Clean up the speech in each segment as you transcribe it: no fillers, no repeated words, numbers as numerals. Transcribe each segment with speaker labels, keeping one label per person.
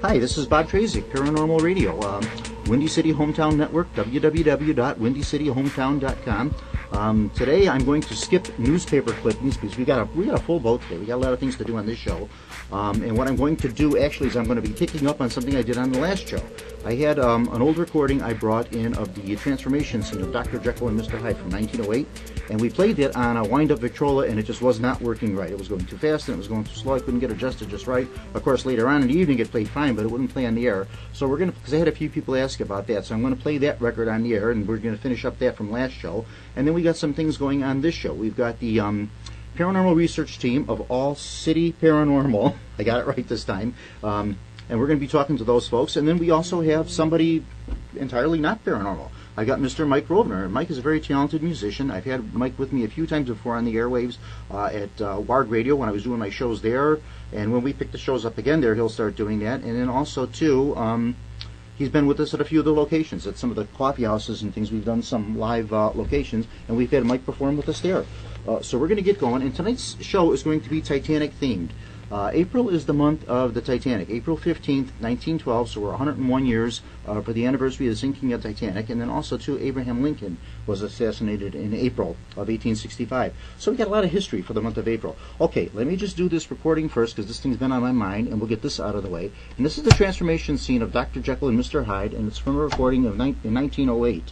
Speaker 1: Hi, this is Bob Trazik, Paranormal Radio, Windy City Hometown Network, www.windycityhometown.com. Today I'm going to skip newspaper clippings because we got a full boat today. We got a lot of things to do on this show. And what I'm going to do actually is I'm going to be picking up on something I did on the last show. I had an old recording I brought in of the transformation scene of Dr. Jekyll and Mr. Hyde from 1908, and we played it on a wind-up Victrola, and it just was not working right. It was going too fast and it was going too slow. I couldn't get adjusted just right. Of course, later on in the evening it played fine, but it wouldn't play on the air. So we're going to, because I had a few people ask about that, so I'm going to play that record on the air, and we're going to finish up that from last show. And then we got some things going on this show. We've got the paranormal research team of All City Paranormal. I got it right this time. And we're going to be talking to those folks. And then we also have somebody entirely not paranormal. I got Mr. Mike Rovner. Mike is a very talented musician. I've had Mike with me a few times before on the airwaves at Ward Radio when I was doing my shows there. And when we pick the shows up again there, he'll start doing that. And then also, too, he's been with us at a few of the locations, at some of the coffee houses and things. We've done some live locations, and we've had Mike perform with us there. So we're going to get going. And tonight's show is going to be Titanic themed. April is the month of the Titanic, April 15th, 1912, so we're 101 years for the anniversary of the sinking of Titanic, and then also, too, Abraham Lincoln was assassinated in April of 1865. So we got a lot of history for the month of April. Okay, let me just do this recording first, because this thing's been on my mind, and we'll get this out of the way. And this is the transformation scene of Dr. Jekyll and Mr. Hyde, and it's from a recording of in 1908.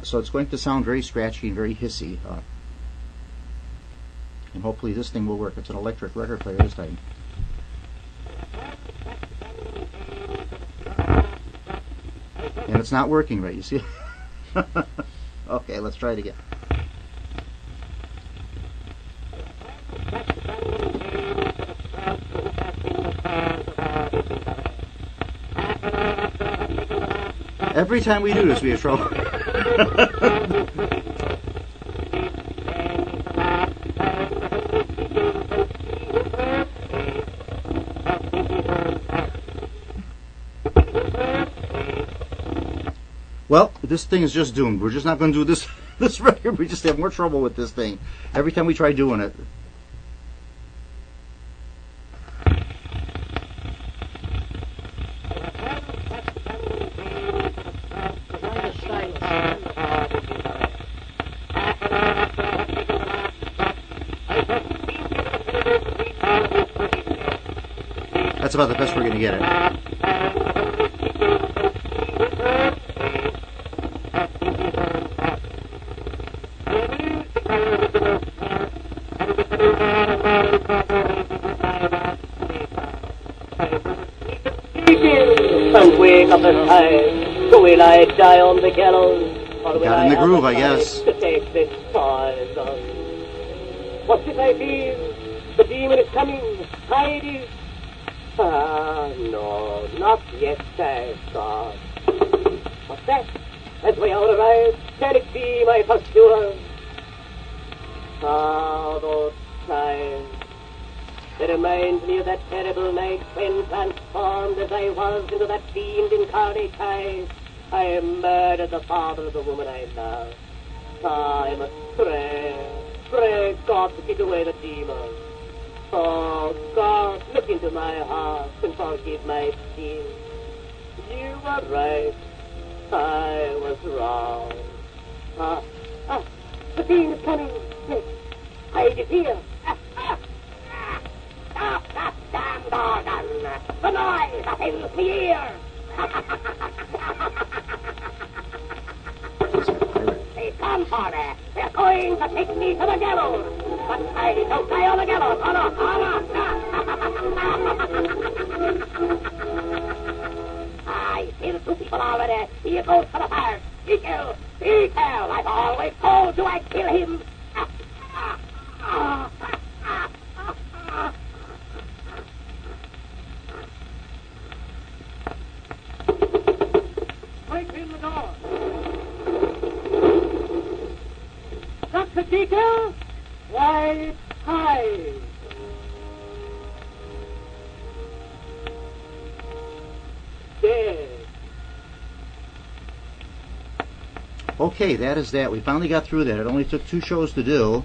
Speaker 1: So it's going to sound very scratchy and very hissy. And hopefully this thing will work. It's an electric record player this time. And it's not working right, you see? Okay, let's try it again. Every time we do this, we have trouble. Well, this thing is just doomed. We're just not going to do this record. We just have more trouble with this thing every time we try doing it. That's about the best we're going to get it.
Speaker 2: And wake up at time, so will I die on the gallows, or will
Speaker 1: got in the groove, I guess.
Speaker 2: To take this poison. What if I feel the demon is coming? Hide it. Ah, no, not yet, thank God. What's that? As we all arrive, can it be my pursuer? Ah, those times. It reminds me of that terrible night when, transformed as I was into that fiend incarnate, I murdered the father of the woman I loved. I must pray God to keep away the demon. Oh, God, look into my heart and forgive my sin. You were right. I was wrong. The fiend is coming. Yes, hide it here. Stop that damn organ! The noise that fills the ear! They come for me! They're going to take me to the gallows! But I don't die on the gallows! Oh no! I see the two people already! Here goes for the fire! He kill! I've always told you I'd kill him! Break in the door. Dr. Jekyll, White Hyde. Dead.
Speaker 1: Okay, that is that. We finally got through that. It only took 2 shows to do.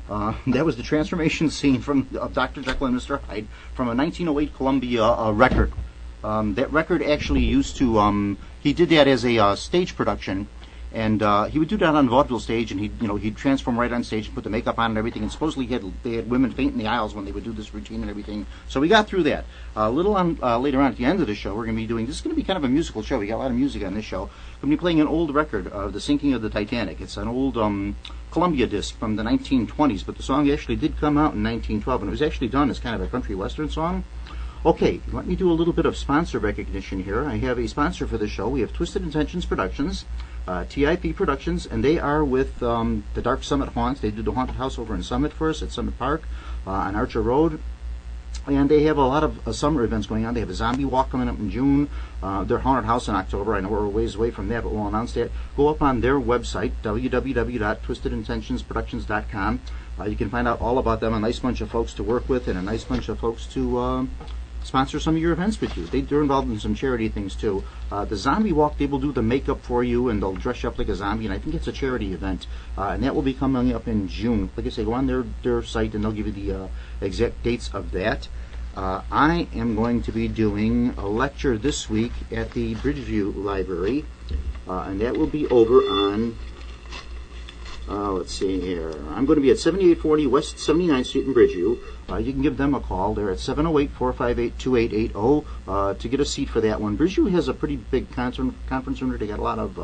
Speaker 1: That was the transformation scene of Dr. Jekyll and Mr. Hyde from a 1908 Columbia record. That record actually used to, he did that as a stage production, and he would do that on vaudeville stage, and he'd transform right on stage and put the makeup on and everything, and supposedly they had women faint in the aisles when they would do this routine and everything. So we got through that. A little on later on at the end of the show, we're going to be doing, this is going to be kind of a musical show. We got a lot of music on this show. We're going to be playing an old record of the sinking of the Titanic. It's an old Columbia disc from the 1920s, but the song actually did come out in 1912, and it was actually done as kind of a country western song. Okay, let me do a little bit of sponsor recognition here. I have a sponsor for the show. We have Twisted Intentions Productions, TIP Productions, and they are with the Dark Summit Haunts. They did the haunted house over in Summit for us at Summit Park on Archer Road. And they have a lot of summer events going on. They have a zombie walk coming up in June. Their haunted house in October. I know we're a ways away from that, but we'll announce that. Go up on their website, www.twistedintentionsproductions.com. You can find out all about them. A nice bunch of folks to work with and a nice bunch of folks to sponsor some of your events with you. They're involved in some charity things too. The zombie walk, they will do the makeup for you and they'll dress you up like a zombie, and I think it's a charity event, and that will be coming up in June. Like I say, go on their site and they'll give you the exact dates of that. I am going to be doing a lecture this week at the Bridgeview Library, and that will be over on let's see here. I'm going to be at 7840 West 79th Street in Bridgeview. You can give them a call. They're at 708-458-2880 to get a seat for that one. Bridgeview has a pretty big conference room. They got a lot of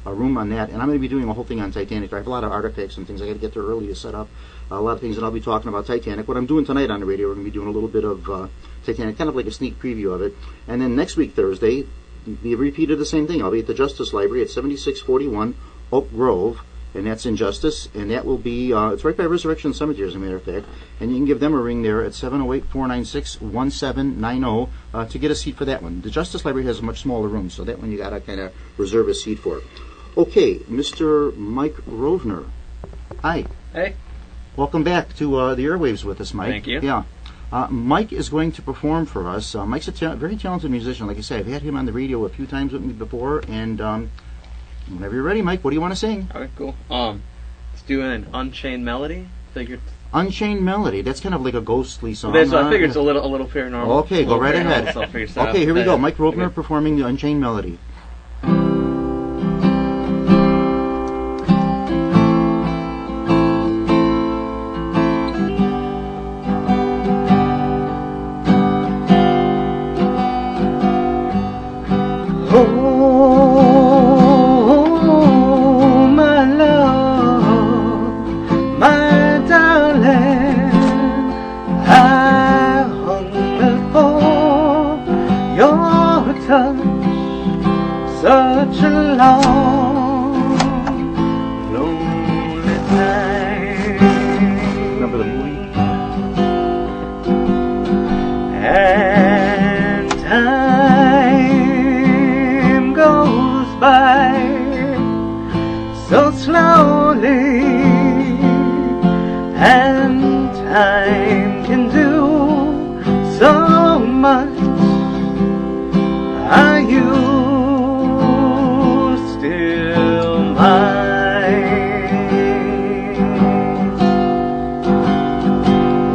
Speaker 1: room on that. And I'm going to be doing a whole thing on Titanic. I have a lot of artifacts and things. I got to get there early to set up a lot of things, and I'll be talking about Titanic. What I'm doing tonight on the radio, we're going to be doing a little bit of Titanic, kind of like a sneak preview of it. And then next week, Thursday, the repeat of the same thing. I'll be at the Justice Library at 7641 Oak Grove, and that's in Justice, and that will be, it's right by Resurrection Cemetery, as a matter of fact, and you can give them a ring there at 708-496-1790 to get a seat for that one. The Justice Library has a much smaller room, so that one you got to kind of reserve a seat for. Okay, Mr. Mike Rovner. Hi.
Speaker 3: Hey.
Speaker 1: Welcome back to the airwaves with us, Mike.
Speaker 3: Thank you.
Speaker 1: Yeah. Mike is going to perform for us. Mike's a very talented musician. Like I said, I've had him on the radio a few times with me before, and whenever you're ready, Mike, what do you want to sing?
Speaker 3: Okay, cool. Let's do an Unchained Melody. Figured.
Speaker 1: Unchained Melody. That's kind of like a ghostly song.
Speaker 3: So I figured it's a little paranormal.
Speaker 1: Okay, go right ahead.
Speaker 3: So
Speaker 1: okay, here we go. Mike Rovner performing the Unchained Melody.
Speaker 4: Such a long, lonely time.
Speaker 1: Remember the movie?
Speaker 4: And time goes by so slowly, and time can do so much. Are you still mine?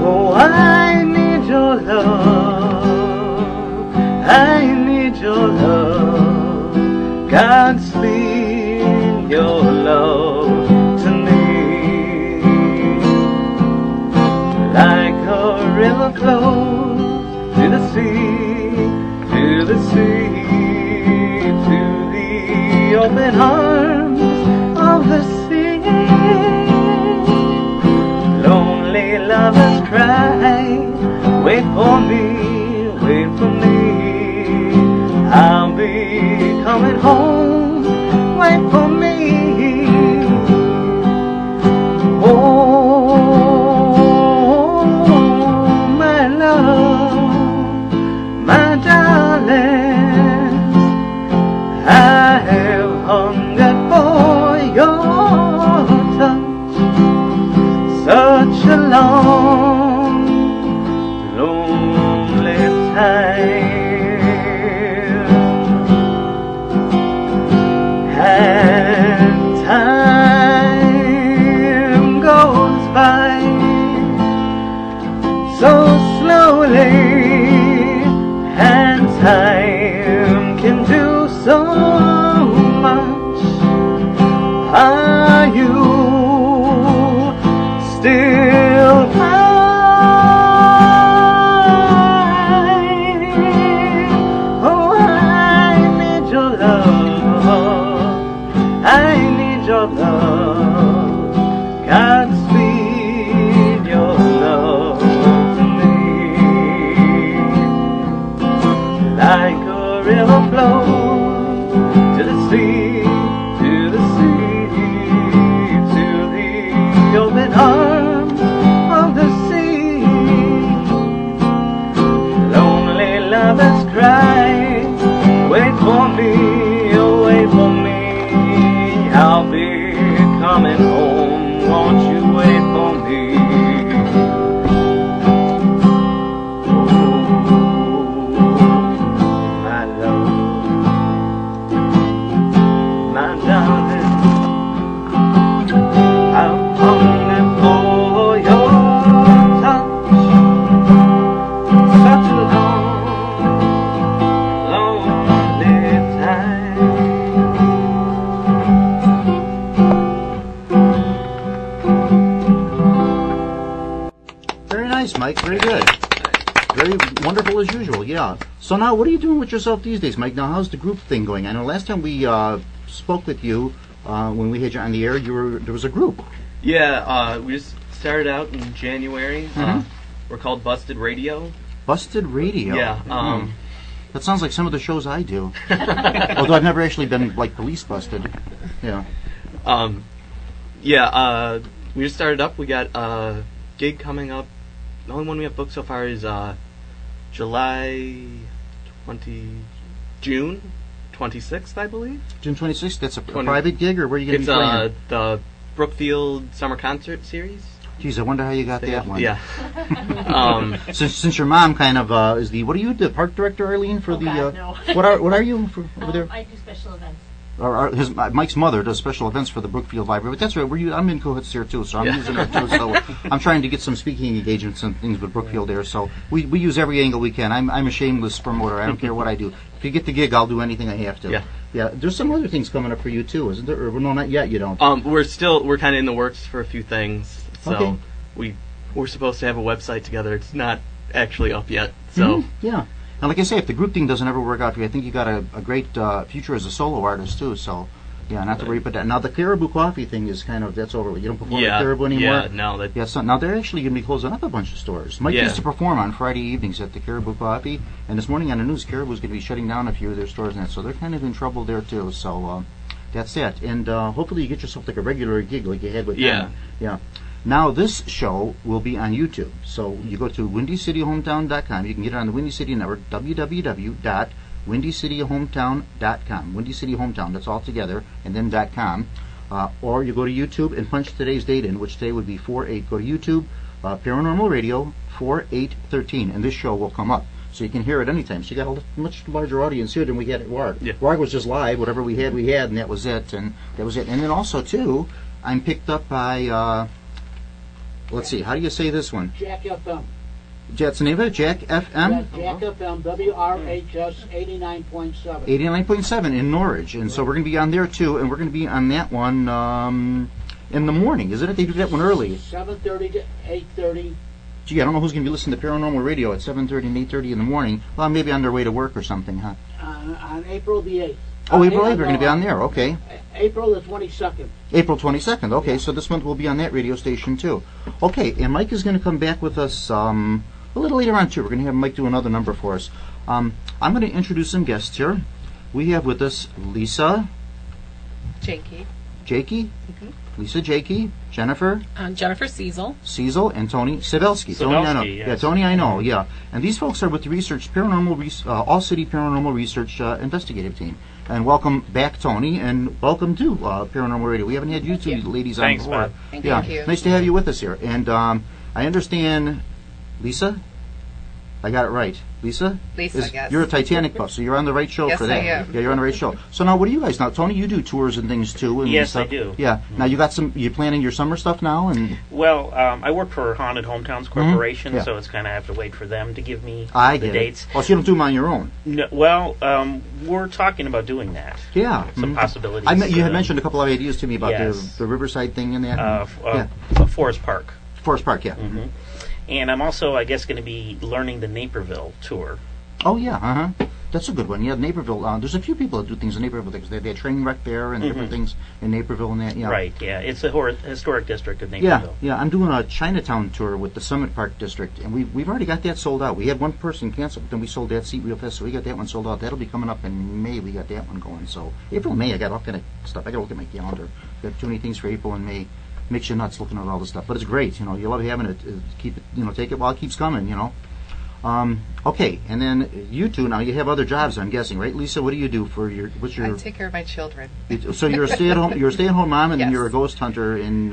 Speaker 4: Oh, I need your love. I need your love. God, speak your love to me. Like a river flows to the sea, to the sea, to the open arms of the sea. Lonely lovers cry, wait for me, wait for me. I'll be coming home, wait for me. Oh, my love, my darling, I have hungered for your touch such a long, lonely time. And time goes by so slowly, and time I need your love. Godspeed, your love to me. Like a river flows to the sea, to the sea, to the open arms of the sea. Lonely lovers cry, wait for me, oh wait for me. I'll be coming home, won't you wait for me? My love, my darling, I'm hungry for your touch. Such a lonely time.
Speaker 1: Very nice, Mike. Very good. Very wonderful as usual, yeah. So now, what are you doing with yourself these days, Mike? Now, how's the group thing going? I know last time we spoke with you, when we had you on the air, there was a group.
Speaker 3: Yeah, we just started out in January. We're called Busted Radio.
Speaker 1: Busted Radio?
Speaker 3: Yeah.
Speaker 1: That sounds like some of the shows I do. Although I've never actually been, like, police busted. Yeah.
Speaker 3: We just started up. We got a gig coming up. The only one we have booked so far is June 26th, I believe.
Speaker 1: June 26th? That's a private gig, or where are you going to be playing?
Speaker 3: It's the Brookfield Summer Concert Series.
Speaker 1: Geez, I wonder how you got that one.
Speaker 3: Yeah.
Speaker 1: Since your mom kind of is the, what are you, the park director, Arlene, for
Speaker 5: God, no.
Speaker 1: what are you for, over there?
Speaker 5: I do special events.
Speaker 1: Mike's mother does special events for the Brookfield Library, but that's right. I'm in cahoots here too, so I'm using her too. So I'm trying to get some speaking engagements and things with Brookfield there. So we use every angle we can. I'm a shameless promoter. I don't care what I do. If you get the gig, I'll do anything I have to.
Speaker 3: Yeah.
Speaker 1: Yeah. There's some other things coming up for you too, isn't there? Or no, not yet. You don't.
Speaker 3: We're kind of in the works for a few things. So
Speaker 1: Okay.
Speaker 3: we're supposed to have a website together. It's not actually up yet. So
Speaker 1: yeah. And like I say, if the group thing doesn't ever work out for you, I think you got a great future as a solo artist too. So, yeah, not to worry about that. Now the Caribou Coffee thing is that's over with. You don't perform at Caribou anymore.
Speaker 3: Yeah, no.
Speaker 1: So now they're actually going to be closing up a bunch of stores. Mike used to perform on Friday evenings at the Caribou Coffee, and this morning on the news, Caribou's going to be shutting down a few of their stores and that. So they're kind of in trouble there too. So that's it. And hopefully you get yourself like a regular gig like you had with them. Yeah. Now, this show will be on YouTube. So you go to WindyCityHometown.com. You can get it on the Windy City Network, www.WindyCityHometown.com. Windy City Hometown, that's all together, and then .com. Or you go to YouTube and punch today's date in, which today would be 4/8. Go to YouTube, Paranormal Radio, 4/8/13, and this show will come up. So you can hear it anytime. So you got a much larger audience here than we had at WARG.
Speaker 3: Yeah.
Speaker 1: WARG was just live. Whatever we had, and that was it. And then also, too, I'm picked up by... let's see, how do you say this one?
Speaker 6: Jack FM.
Speaker 1: That's the name of it? Jack FM?
Speaker 6: Jack FM, WRHS 89.7.
Speaker 1: 89.7 in Norwich. And so we're going to be on there too, and we're going to be on that one in the morning, isn't it? They do that one early.
Speaker 6: 7:30 to 8:30.
Speaker 1: Gee, I don't know who's going to be listening to Paranormal Radio at 7:30 and 8:30 in the morning. Well, maybe on their way to work or something, huh?
Speaker 6: On April the 8th.
Speaker 1: Oh, April 8th, we're going to be on there, okay.
Speaker 6: April the 22nd.
Speaker 1: April 22nd, okay, so this month we'll be on that radio station too. Okay, and Mike is going to come back with us a little later on too. We're going to have Mike do another number for us. I'm going to introduce some guests here. We have with us Lisa.
Speaker 7: Jakey.
Speaker 1: Lisa Jakey. Jennifer.
Speaker 7: Jennifer Cecil.
Speaker 1: And Tony Sibelski. Tony, I know.
Speaker 8: Yes.
Speaker 1: Yeah, Tony, I know. Yeah, and these folks are with the All City Paranormal Research Investigative Team. And welcome back, Tony, and welcome to Paranormal Radio. We haven't had you two ladies on before.
Speaker 8: Bob.
Speaker 7: Thank you.
Speaker 1: Nice to have you with us here. And I understand, Lisa. I got it right. Lisa?
Speaker 7: Yes.
Speaker 1: You're a Titanic buff, so you're on the right show
Speaker 7: Yes,
Speaker 1: for that.
Speaker 7: I am.
Speaker 1: Yeah, you're on the right show. So now, what do you guys now? Tony, you do tours and things too. And
Speaker 8: Yes,
Speaker 1: stuff.
Speaker 8: I do.
Speaker 1: Yeah. Now you got you planning your summer stuff now, and
Speaker 8: Well, I work for Haunted Hometowns Corporation,
Speaker 1: Yeah.
Speaker 8: so it's kind of have to wait for them to give me
Speaker 1: I
Speaker 8: the
Speaker 1: get
Speaker 8: dates.
Speaker 1: it. Oh, so you don't do them on your own?
Speaker 8: No, well, we're talking about doing that.
Speaker 1: Yeah.
Speaker 8: Some possibilities.
Speaker 1: You had mentioned a couple of ideas to me about
Speaker 8: Yes.
Speaker 1: the Riverside thing and that.
Speaker 8: Forest Park.
Speaker 1: Forest Park, yeah.
Speaker 8: And I'm also, I guess, going to be learning the Naperville tour.
Speaker 1: Oh, yeah, That's a good one. Yeah, Naperville. There's a few people that do things in Naperville. They had train wreck there and different things in Naperville and that. Yeah.
Speaker 8: Right, yeah. It's a historic district of
Speaker 1: Yeah,
Speaker 8: Naperville.
Speaker 1: yeah. I'm doing a Chinatown tour with the Summit Park District, and we've already got that sold out. We had one person cancel, but then we sold that seat real fast, so we got that one sold out. That'll be coming up in May. We got that one going. So April, May, I got all kind of stuff. I got to look at my calendar. Got too many things for April and May. Makes you nuts looking at all this stuff, but it's great. You know, you love having it. Keep it. You know, take it while it keeps coming. You know. Okay, and then you two. Now you have other jobs, I'm guessing, right, Lisa? What do you do for your? What's your?
Speaker 7: I take care of my children.
Speaker 1: So you're a stay-at-home. You're a stay-at-home mom, and then
Speaker 7: Yes.
Speaker 1: you're a ghost hunter in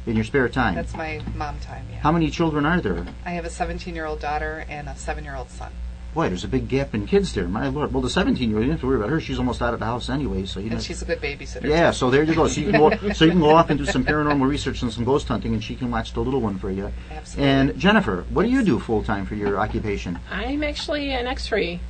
Speaker 1: your spare time.
Speaker 7: That's my mom time, yeah.
Speaker 1: How many children are there?
Speaker 7: I have a 17-year-old daughter and a 7-year-old son.
Speaker 1: Boy, there's a big gap in kids there. My lord. Well, the 17-year-old, you don't have to worry about her. She's almost out of the house anyway, so you know.
Speaker 7: And she's a good babysitter.
Speaker 1: Yeah,
Speaker 7: too.
Speaker 1: so there you go. So you can go off and do some paranormal research and some ghost hunting, and she can watch the little one for you.
Speaker 7: Absolutely.
Speaker 1: And Jennifer, what do you do full time for your occupation?
Speaker 5: I'm actually an X-ray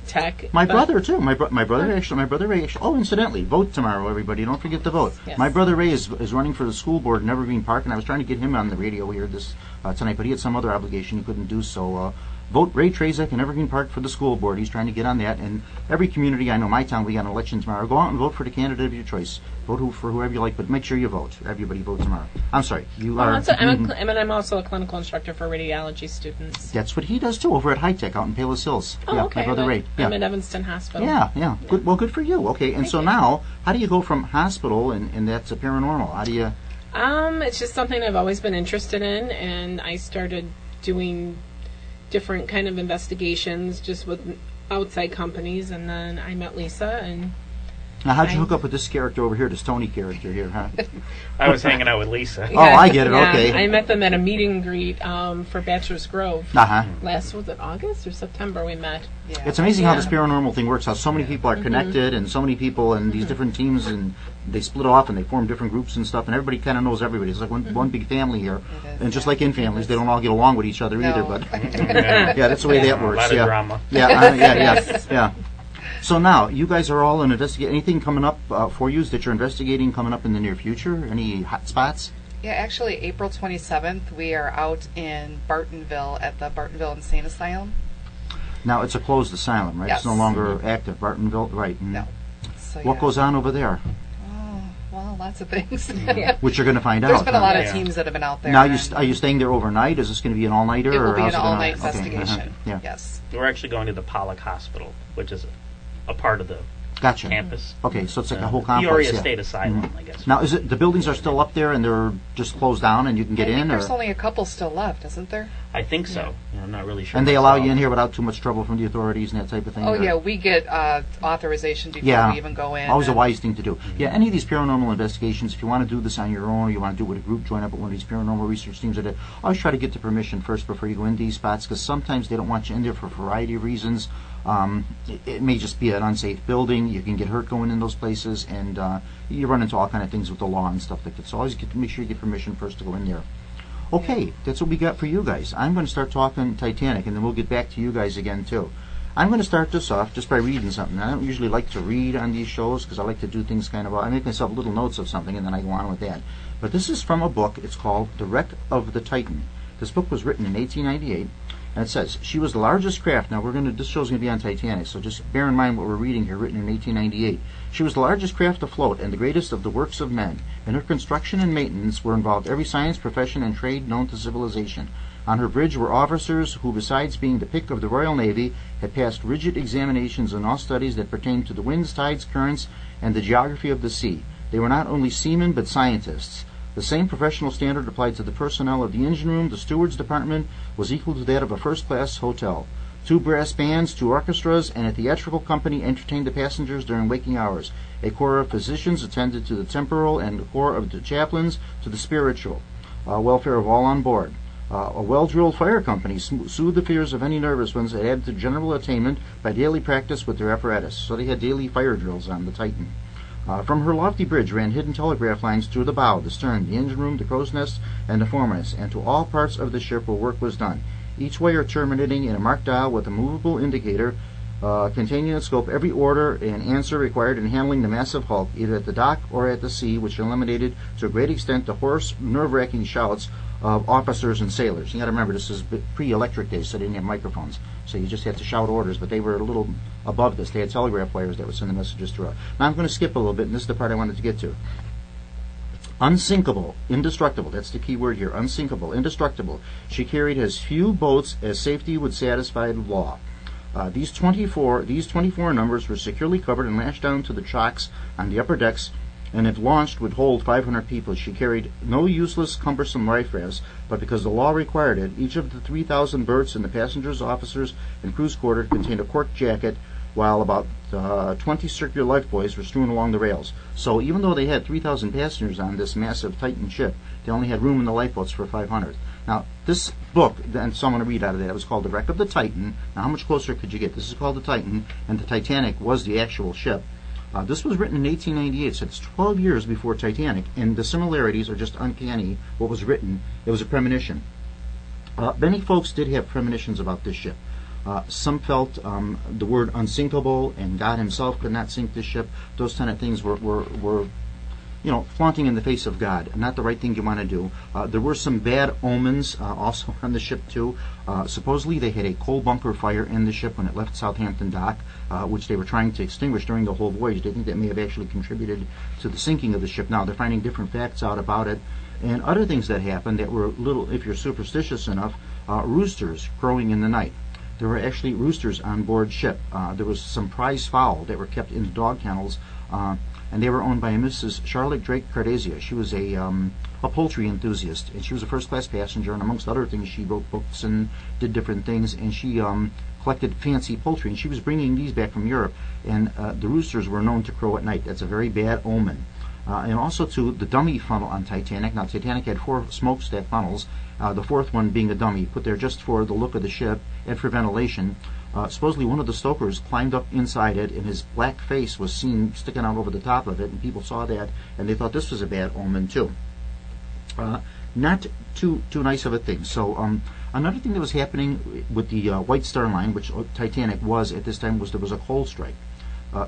Speaker 5: tech.
Speaker 1: My
Speaker 5: but-
Speaker 1: brother too. My brother Ray. Oh, incidentally, vote tomorrow, everybody. Don't forget to vote.
Speaker 5: Yes.
Speaker 1: My brother Ray is running for the school board in Evergreen Park, and I was trying to get him on the radio here this tonight, but he had some other obligation he couldn't do. So vote Ray Trazek in Evergreen Park for the school board. He's trying to get on that. And every community, I know my town, we got an election tomorrow. Go out and vote for the candidate of your choice. Vote for whoever you like, but make sure you vote. Everybody vote tomorrow. I'm sorry, you are.
Speaker 5: I'm also a clinical instructor for radiology students.
Speaker 1: That's what he does too over at High Tech out in Palos Hills.
Speaker 5: Oh,
Speaker 1: yeah,
Speaker 5: okay.
Speaker 1: my brother Ray. Yeah.
Speaker 5: I'm at Evanston Hospital.
Speaker 1: Yeah. Good. Well, good for you. Okay, and so now, how do you go from hospital and that's a paranormal? How do you?
Speaker 5: It's just something I've always been interested in, and I started doing different kind of investigations just with outside companies, and then I met Lisa, and
Speaker 1: Now, how'd you hook up with this character over here, this Tony character here, huh?
Speaker 8: I was hanging out with Lisa.
Speaker 1: Oh, I get it.
Speaker 5: Yeah,
Speaker 1: Okay.
Speaker 5: I met them at a meet and greet for Bachelor's Grove.
Speaker 1: Uh-huh.
Speaker 5: Was it August or September we met?
Speaker 7: Yeah.
Speaker 1: It's amazing how
Speaker 5: Yeah.
Speaker 1: this paranormal thing works, how so many people are connected and so many people and these different teams and they split off and they form different groups and stuff and everybody kind of knows everybody. It's like one big family here.
Speaker 7: It is,
Speaker 1: And just
Speaker 7: yeah.
Speaker 1: like in families, they don't all get along with each other
Speaker 7: No.
Speaker 1: either, but
Speaker 8: Yeah.
Speaker 1: yeah, that's the way that
Speaker 8: A
Speaker 1: works.
Speaker 8: lot of
Speaker 1: yeah.
Speaker 8: drama.
Speaker 1: Yeah. So now, you guys are all anything coming up for you that you're investigating coming up in the near future? Any hot spots?
Speaker 7: Yeah, actually, April 27th, we are out in Bartonville at the Bartonville Insane Asylum.
Speaker 1: Now, it's a closed asylum, right?
Speaker 7: Yes.
Speaker 1: It's no longer active, Bartonville, right?
Speaker 7: No. So,
Speaker 1: What
Speaker 7: yeah.
Speaker 1: goes on over there?
Speaker 7: Oh, well, lots of things.
Speaker 1: Which you're going to find
Speaker 7: There's
Speaker 1: out.
Speaker 7: been a lot of
Speaker 8: Yeah.
Speaker 7: teams that have been out there.
Speaker 1: Now,
Speaker 7: and
Speaker 1: are you staying there overnight? Is this going to be an all-nighter?
Speaker 7: It will
Speaker 1: or
Speaker 7: be
Speaker 1: how's
Speaker 7: an
Speaker 1: gonna-
Speaker 7: all-night
Speaker 1: okay,
Speaker 7: investigation.
Speaker 1: Yeah.
Speaker 7: Yes.
Speaker 8: We're actually going to the Pollock Hospital, which is a part of the
Speaker 1: Gotcha.
Speaker 8: campus.
Speaker 1: Okay, so it's like a whole
Speaker 8: Peoria
Speaker 1: complex. Yeah.
Speaker 8: State Asylum, I guess.
Speaker 1: Now, is it the buildings are still up there and they're just closed down and you can get
Speaker 7: I
Speaker 1: in,
Speaker 7: think
Speaker 1: or
Speaker 7: there's only a couple still left, isn't there?
Speaker 8: I think so. Yeah, I'm not really sure.
Speaker 1: and they allow
Speaker 8: myself.
Speaker 1: you in here without too much trouble from the authorities and that type of thing?
Speaker 7: Oh,
Speaker 1: or-
Speaker 7: yeah, we get authorization before
Speaker 1: Yeah,
Speaker 7: we even go in.
Speaker 1: always a
Speaker 7: and-
Speaker 1: wise thing to do. Yeah, any of these paranormal investigations, if you want to do this on your own or you want to do it with a group, join up with one of these paranormal research teams, always try to get the permission first before you go in these spots, because sometimes they don't want you in there for a variety of reasons. It may just be an unsafe building. You can get hurt going in those places, and you run into all kind of things with the law and stuff like that. So always make sure you get permission first to go in there. Okay, that's what we got for you guys. I'm going to start talking Titanic, and then we'll get back to you guys again, too. I'm going to start this off just by reading something. I don't usually like to read on these shows because I like to do things kind of... I make myself little notes of something, and then I go on with that. But this is from a book. It's called The Wreck of the Titan. This book was written in 1898, and it says, she was the largest craft... Now, this show's going to be on Titanic, so just bear in mind what we're reading here, written in 1898. She was the largest craft afloat and the greatest of the works of men. In her construction and maintenance were involved every science, profession, and trade known to civilization. On her bridge were officers who, besides being the pick of the Royal Navy, had passed rigid examinations in all studies that pertained to the winds, tides, currents, and the geography of the sea. They were not only seamen, but scientists. The same professional standard applied to the personnel of the engine room. The steward's department was equal to that of a first-class hotel. 2 brass bands, 2 orchestras, and a theatrical company entertained the passengers during waking hours. A corps of physicians attended to the temporal, and a corps of the chaplains to the spiritual welfare of all on board. A well-drilled fire company soothed the fears of any nervous ones and added to general attainment by daily practice with their apparatus. So they had daily fire drills on the Titan. From her lofty bridge ran hidden telegraph lines through the bow, the stern, the engine room, the crow's nest, and the foremast, and to all parts of the ship where work was done. Each wire terminating in a marked dial with a movable indicator containing in its scope every order and answer required in handling the massive hulk, either at the dock or at the sea, which eliminated to a great extent the hoarse, nerve-wracking shouts of officers and sailors. You got to remember, this is pre-electric days, so they didn't have microphones, so you just had to shout orders. But they were a little above this. They had telegraph wires that would send the messages through. Now I'm going to skip a little bit, and this is the part I wanted to get to. Unsinkable, indestructible, that's the key word here, unsinkable, indestructible. She carried as few boats as safety would satisfy the law. These 24 numbers were securely covered and lashed down to the chocks on the upper decks, and if launched would hold 500 people. She carried no useless, cumbersome life rafts, but because the law required it, each of the 3,000 berths in the passengers, officers, and crew's quarter contained a cork jacket, while about 20 circular lifebuoys were strewn along the rails. So even though they had 3,000 passengers on this massive Titan ship, they only had room in the lifeboats for 500. Now, this book, and so I'm going to read out of that, it was called The Wreck of the Titan. Now, how much closer could you get? This is called the Titan, and the Titanic was the actual ship. This was written in 1898, so it's 12 years before Titanic, and the similarities are just uncanny. What was written, it was a premonition. Many folks did have premonitions about this ship. Some felt the word unsinkable, and God himself could not sink this ship. Those kind of things were flaunting in the face of God. Not the right thing you want to do. There were some bad omens also on the ship too. Supposedly they had a coal bunker fire in the ship when it left Southampton dock, which they were trying to extinguish during the whole voyage. They think that may have actually contributed to the sinking of the ship. Now they're finding different facts out about it. And other things that happened that were little, if you're superstitious enough, roosters crowing in the night. There were actually roosters on board ship. There was some prize fowl that were kept in dog kennels, and they were owned by a Mrs. Charlotte Drake Cardezia. She was a poultry enthusiast, and she was a first-class passenger, and amongst other things, she wrote books and did different things, and she collected fancy poultry, and she was bringing these back from Europe, and the roosters were known to crow at night. That's a very bad omen. And also, too, the dummy funnel on Titanic. Now, Titanic had 4 smokestack funnels, the fourth one being a dummy, put there just for the look of the ship and for ventilation. Supposedly, one of the stokers climbed up inside it, and his black face was seen sticking out over the top of it, and people saw that, and they thought this was a bad omen, too. Not too nice of a thing. So, another thing that was happening with the White Star Line, which Titanic was at this time, was there was a coal strike.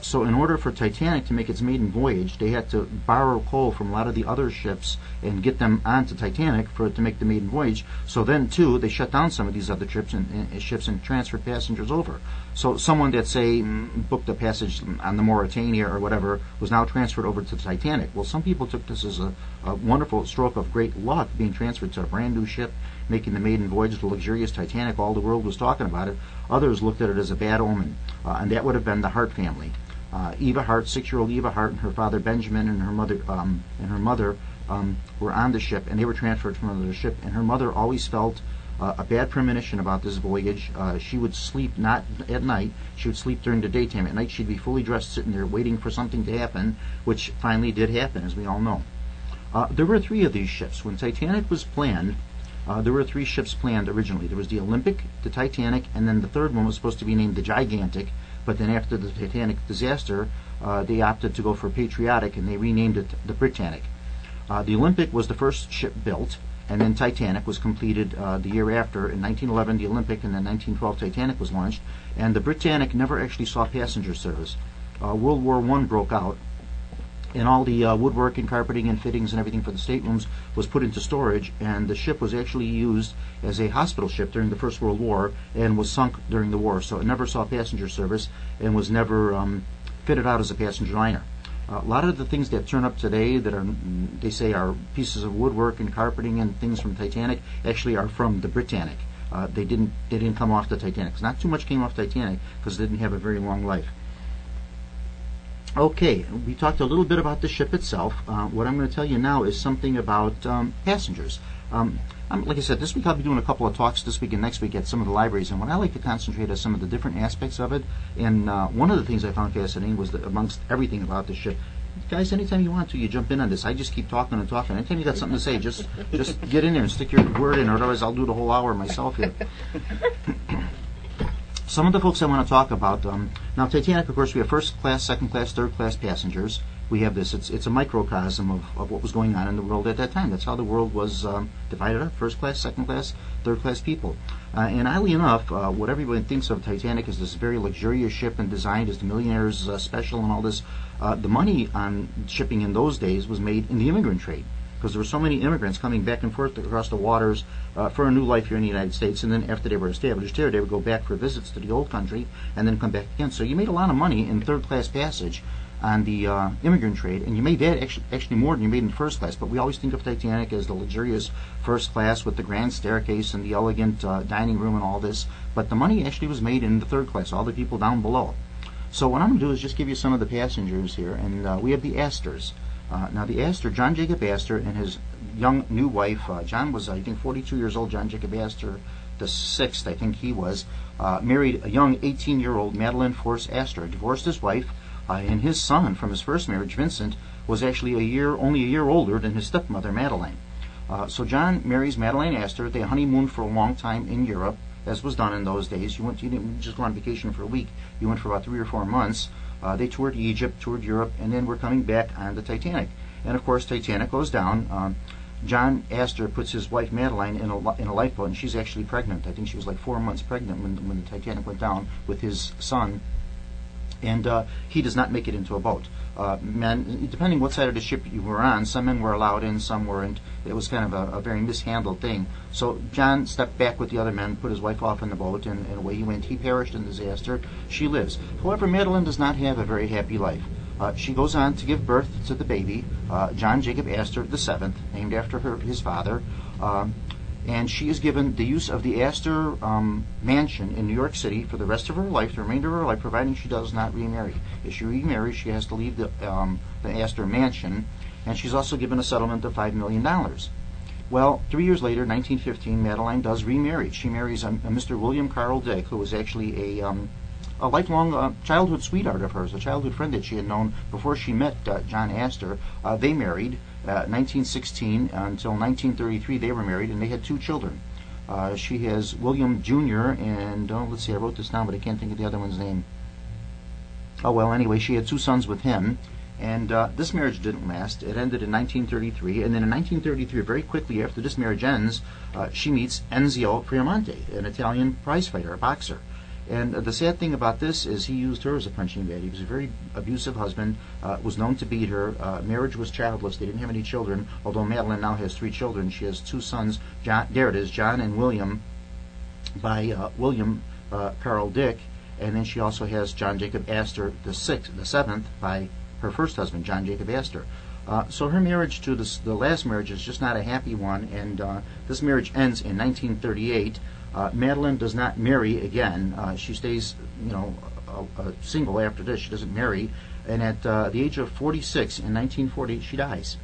Speaker 1: So in order for Titanic to make its maiden voyage, they had to borrow coal from a lot of the other ships and get them onto Titanic for it to make the maiden voyage. So then, too, they shut down some of these other ships and transferred passengers over. So someone that, say, booked a passage on the Mauritania or whatever was now transferred over to the Titanic. Well, some people took this as a wonderful stroke of great luck, being transferred to a brand new ship, making the maiden voyage, the luxurious Titanic. All the world was talking about it. Others looked at it as a bad omen, and that would have been the Hart family. Eva Hart, 6-year-old Eva Hart, and her father Benjamin, and her mother were on the ship, and they were transferred from another ship. And her mother always felt a bad premonition about this voyage. She would sleep not at night; she would sleep during the daytime. At night, she'd be fully dressed, sitting there waiting for something to happen, which finally did happen, as we all know. There were 3 of these ships when Titanic was planned. There were 3 ships planned originally. There was the Olympic, the Titanic, and then the third one was supposed to be named the Gigantic. But then after the Titanic disaster, they opted to go for Patriotic, and they renamed it the Britannic. The Olympic was the first ship built, and then Titanic was completed the year after. In 1911, the Olympic, and then 1912, Titanic was launched. And the Britannic never actually saw passenger service. World War I broke out, and all the woodwork and carpeting and fittings and everything for the staterooms was put into storage, and the ship was actually used as a hospital ship during the First World War and was sunk during the war. So it never saw passenger service and was never fitted out as a passenger liner. A lot of the things that turn up today that they say are pieces of woodwork and carpeting and things from Titanic actually are from the Britannic. They didn't come off the Titanic. Not too much came off Titanic because it didn't have a very long life. Okay, we talked a little bit about the ship itself. What I'm going to tell you now is something about passengers. Like I said, this week I'll be doing a couple of talks this week and next week at some of the libraries, and what I like to concentrate on some of the different aspects of it. And one of the things I found fascinating was that amongst everything about the ship, guys, anytime you want to, you jump in on this. I just keep talking and talking. Anytime you got something to say, just get in there and stick your word in, or otherwise I'll do the whole hour myself here. Some of the folks I want to talk about, now Titanic, of course, we have first class, second class, third class passengers. We have this, it's a microcosm of what was going on in the world at that time. That's how the world was divided up, first class, second class, third class people. And oddly enough, what everyone thinks of Titanic is this very luxurious ship and designed as the millionaire's special and all this. The money on shipping in those days was made in the immigrant trade, because there were so many immigrants coming back and forth across the waters for a new life here in the United States, and then after they were established here, they would go back for visits to the old country and then come back again. So you made a lot of money in third-class passage on the immigrant trade, and you made that actually more than you made in first class. But we always think of Titanic as the luxurious first class with the grand staircase and the elegant dining room and all this. But the money actually was made in the third class, all the people down below. So what I'm going to do is just give you some of the passengers here, and we have the Astors. Now the Astor, John Jacob Astor and his young new wife, John was I think 42 years old, John Jacob Astor the sixth, I think he was, married a young 18-year-old Madeline Force Astor, divorced his wife, and his son from his first marriage, Vincent, was actually only a year older than his stepmother, Madeline. So John marries Madeline Astor. They honeymooned for a long time in Europe, as was done in those days. You didn't just go on vacation for a week. You went for about 3 or 4 months. They toured Egypt, toured Europe, and then were coming back on the Titanic. And of course, Titanic goes down. John Astor puts his wife Madeline in a lifeboat, and she's actually pregnant. I think she was like 4 months pregnant when the Titanic went down with his son. And he does not make it into a boat. Men, depending what side of the ship you were on, some men were allowed in, some weren't. It was kind of a very mishandled thing. So John stepped back with the other men, put his wife off in the boat, and away he went. He perished in the disaster. She lives. However, Madeline does not have a very happy life. She goes on to give birth to the baby, John Jacob Astor the seventh, named after his father. And she is given the use of the Astor mansion in New York City for the rest of her life, the remainder of her life, providing she does not remarry. If she remarries, she has to leave the Astor mansion, and she's also given a settlement of $5 million. Well, 3 years later, 1915, Madeline does remarry. She marries a Mr. William Carl Dick, who was actually a lifelong childhood sweetheart of hers, a childhood friend that she had known before she met John Astor. They married. 1916 until 1933 they were married, and they had 2 children. She has William Jr. and let's see, I wrote this down but I can't think of the other one's name. Oh well, anyway, she had 2 sons with him, and this marriage didn't last. It ended in 1933, and then in 1933, very quickly after this marriage ends, she meets Enzio Friamonte, an Italian prizefighter, a boxer. And the sad thing about this is he used her as a punching bag. He was a very abusive husband, was known to beat her. Marriage was childless. They didn't have any children, although Madeline now has 3 children. She has 2 sons. There it is, John and William, by William Carl Dick. And then she also has John Jacob Astor the 7th, by her first husband, John Jacob Astor. So her marriage to the last marriage is just not a happy one, and this marriage ends in 1938. Madeline does not marry again. She stays, single after this. She doesn't marry, and at the age of 46 in 1948, she dies.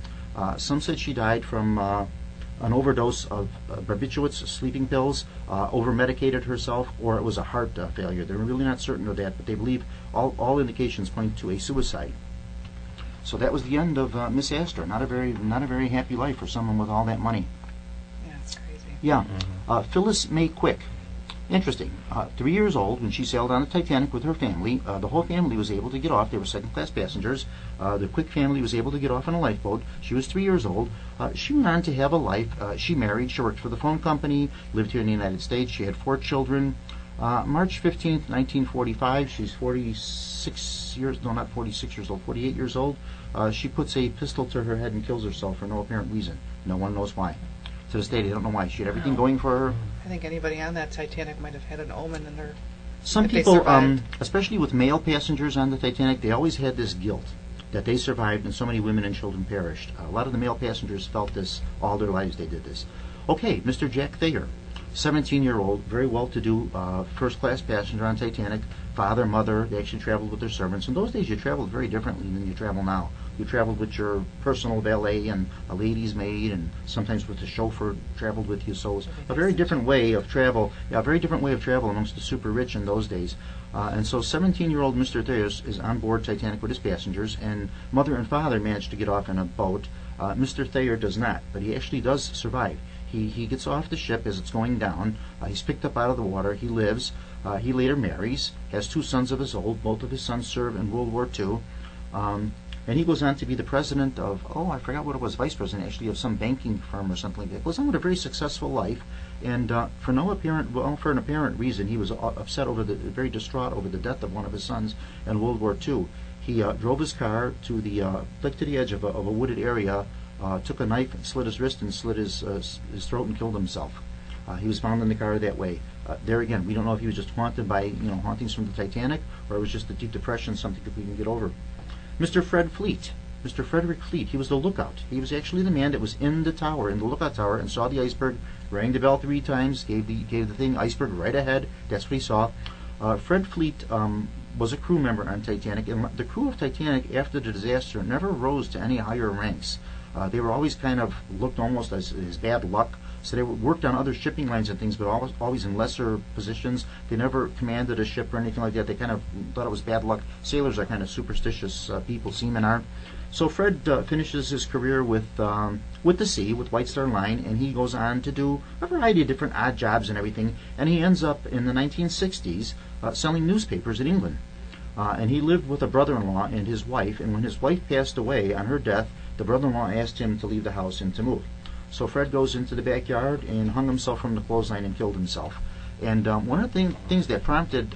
Speaker 1: Some said she died from an overdose of barbiturates, sleeping pills, over-medicated herself, or it was a heart failure. They're really not certain of that, but they believe all indications point to a suicide. So that was the end of Miss Astor. Not a very happy life for someone with all that money.
Speaker 7: Yeah, it's crazy.
Speaker 1: Yeah. Phyllis May Quick. Interesting. 3 years old when she sailed on the Titanic with her family. The whole family was able to get off. They were second-class passengers. The Quick family was able to get off on a lifeboat. She was 3 years old. She went on to have a life. She married. She worked for the phone company, lived here in the United States. She had 4 children. March 15th, 1945, she's 48 years old. She puts a pistol to her head and kills herself for no apparent reason. No one knows why. To this day, they don't know why. She had everything going for her.
Speaker 7: I think anybody on that Titanic might have had an omen in their...
Speaker 1: Some people, especially with male passengers on the Titanic, they always had this guilt that they survived and so many women and children perished. A lot of the male passengers felt this all their lives. They did this. Okay, Mr. Jack Thayer, 17-year-old, very well-to-do first-class passenger on Titanic. Father, mother, they actually traveled with their servants. In those days, you traveled very differently than you travel now. You traveled with your personal valet and a lady's maid, and sometimes with the chauffeur traveled with you. So it was a very different way of travel. Yeah, a very different way of travel amongst the super rich in those days. And so 17-year-old Mr. Thayer is on board Titanic with his passengers, and mother and father managed to get off in a boat. Mr. Thayer does not, but he actually does survive. He gets off the ship as it's going down. He's picked up out of the water. He lives. He later marries, has 2 sons of his own. Both of his sons serve in World War II. And he goes on to be the president of, I forgot what it was, vice president actually, of some banking firm or something like that. Goes on with a very successful life, and for an apparent reason, he was upset very distraught over the death of one of his sons in World War II. He drove his car to the edge of a wooded area took a knife and slit his wrist and slit his throat and killed himself. He was found in the car that way. There again, we don't know if he was just haunted by hauntings from the Titanic, or it was just a deep depression, something that we can get over. Mr. Fred Fleet. Mr. Frederick Fleet, he was the lookout. He was actually the man that was in the tower, in the lookout tower, and saw the iceberg, rang the bell 3 times, gave the thing, iceberg right ahead. That's what he saw. Fred Fleet was a crew member on Titanic, and the crew of Titanic, after the disaster, never rose to any higher ranks. They were always kind of looked almost as bad luck. So they worked on other shipping lines and things, but always in lesser positions. They never commanded a ship or anything like that. They kind of thought it was bad luck. Sailors are kind of superstitious people, seamen are. So Fred finishes his career with the sea, with White Star Line, and he goes on to do a variety of different odd jobs and everything. And he ends up in the 1960s selling newspapers in England. And he lived with a brother-in-law and his wife. And when his wife passed away on her death, the brother-in-law asked him to leave the house and to move. So Fred goes into the backyard and hung himself from the clothesline and killed himself. And one of the things that prompted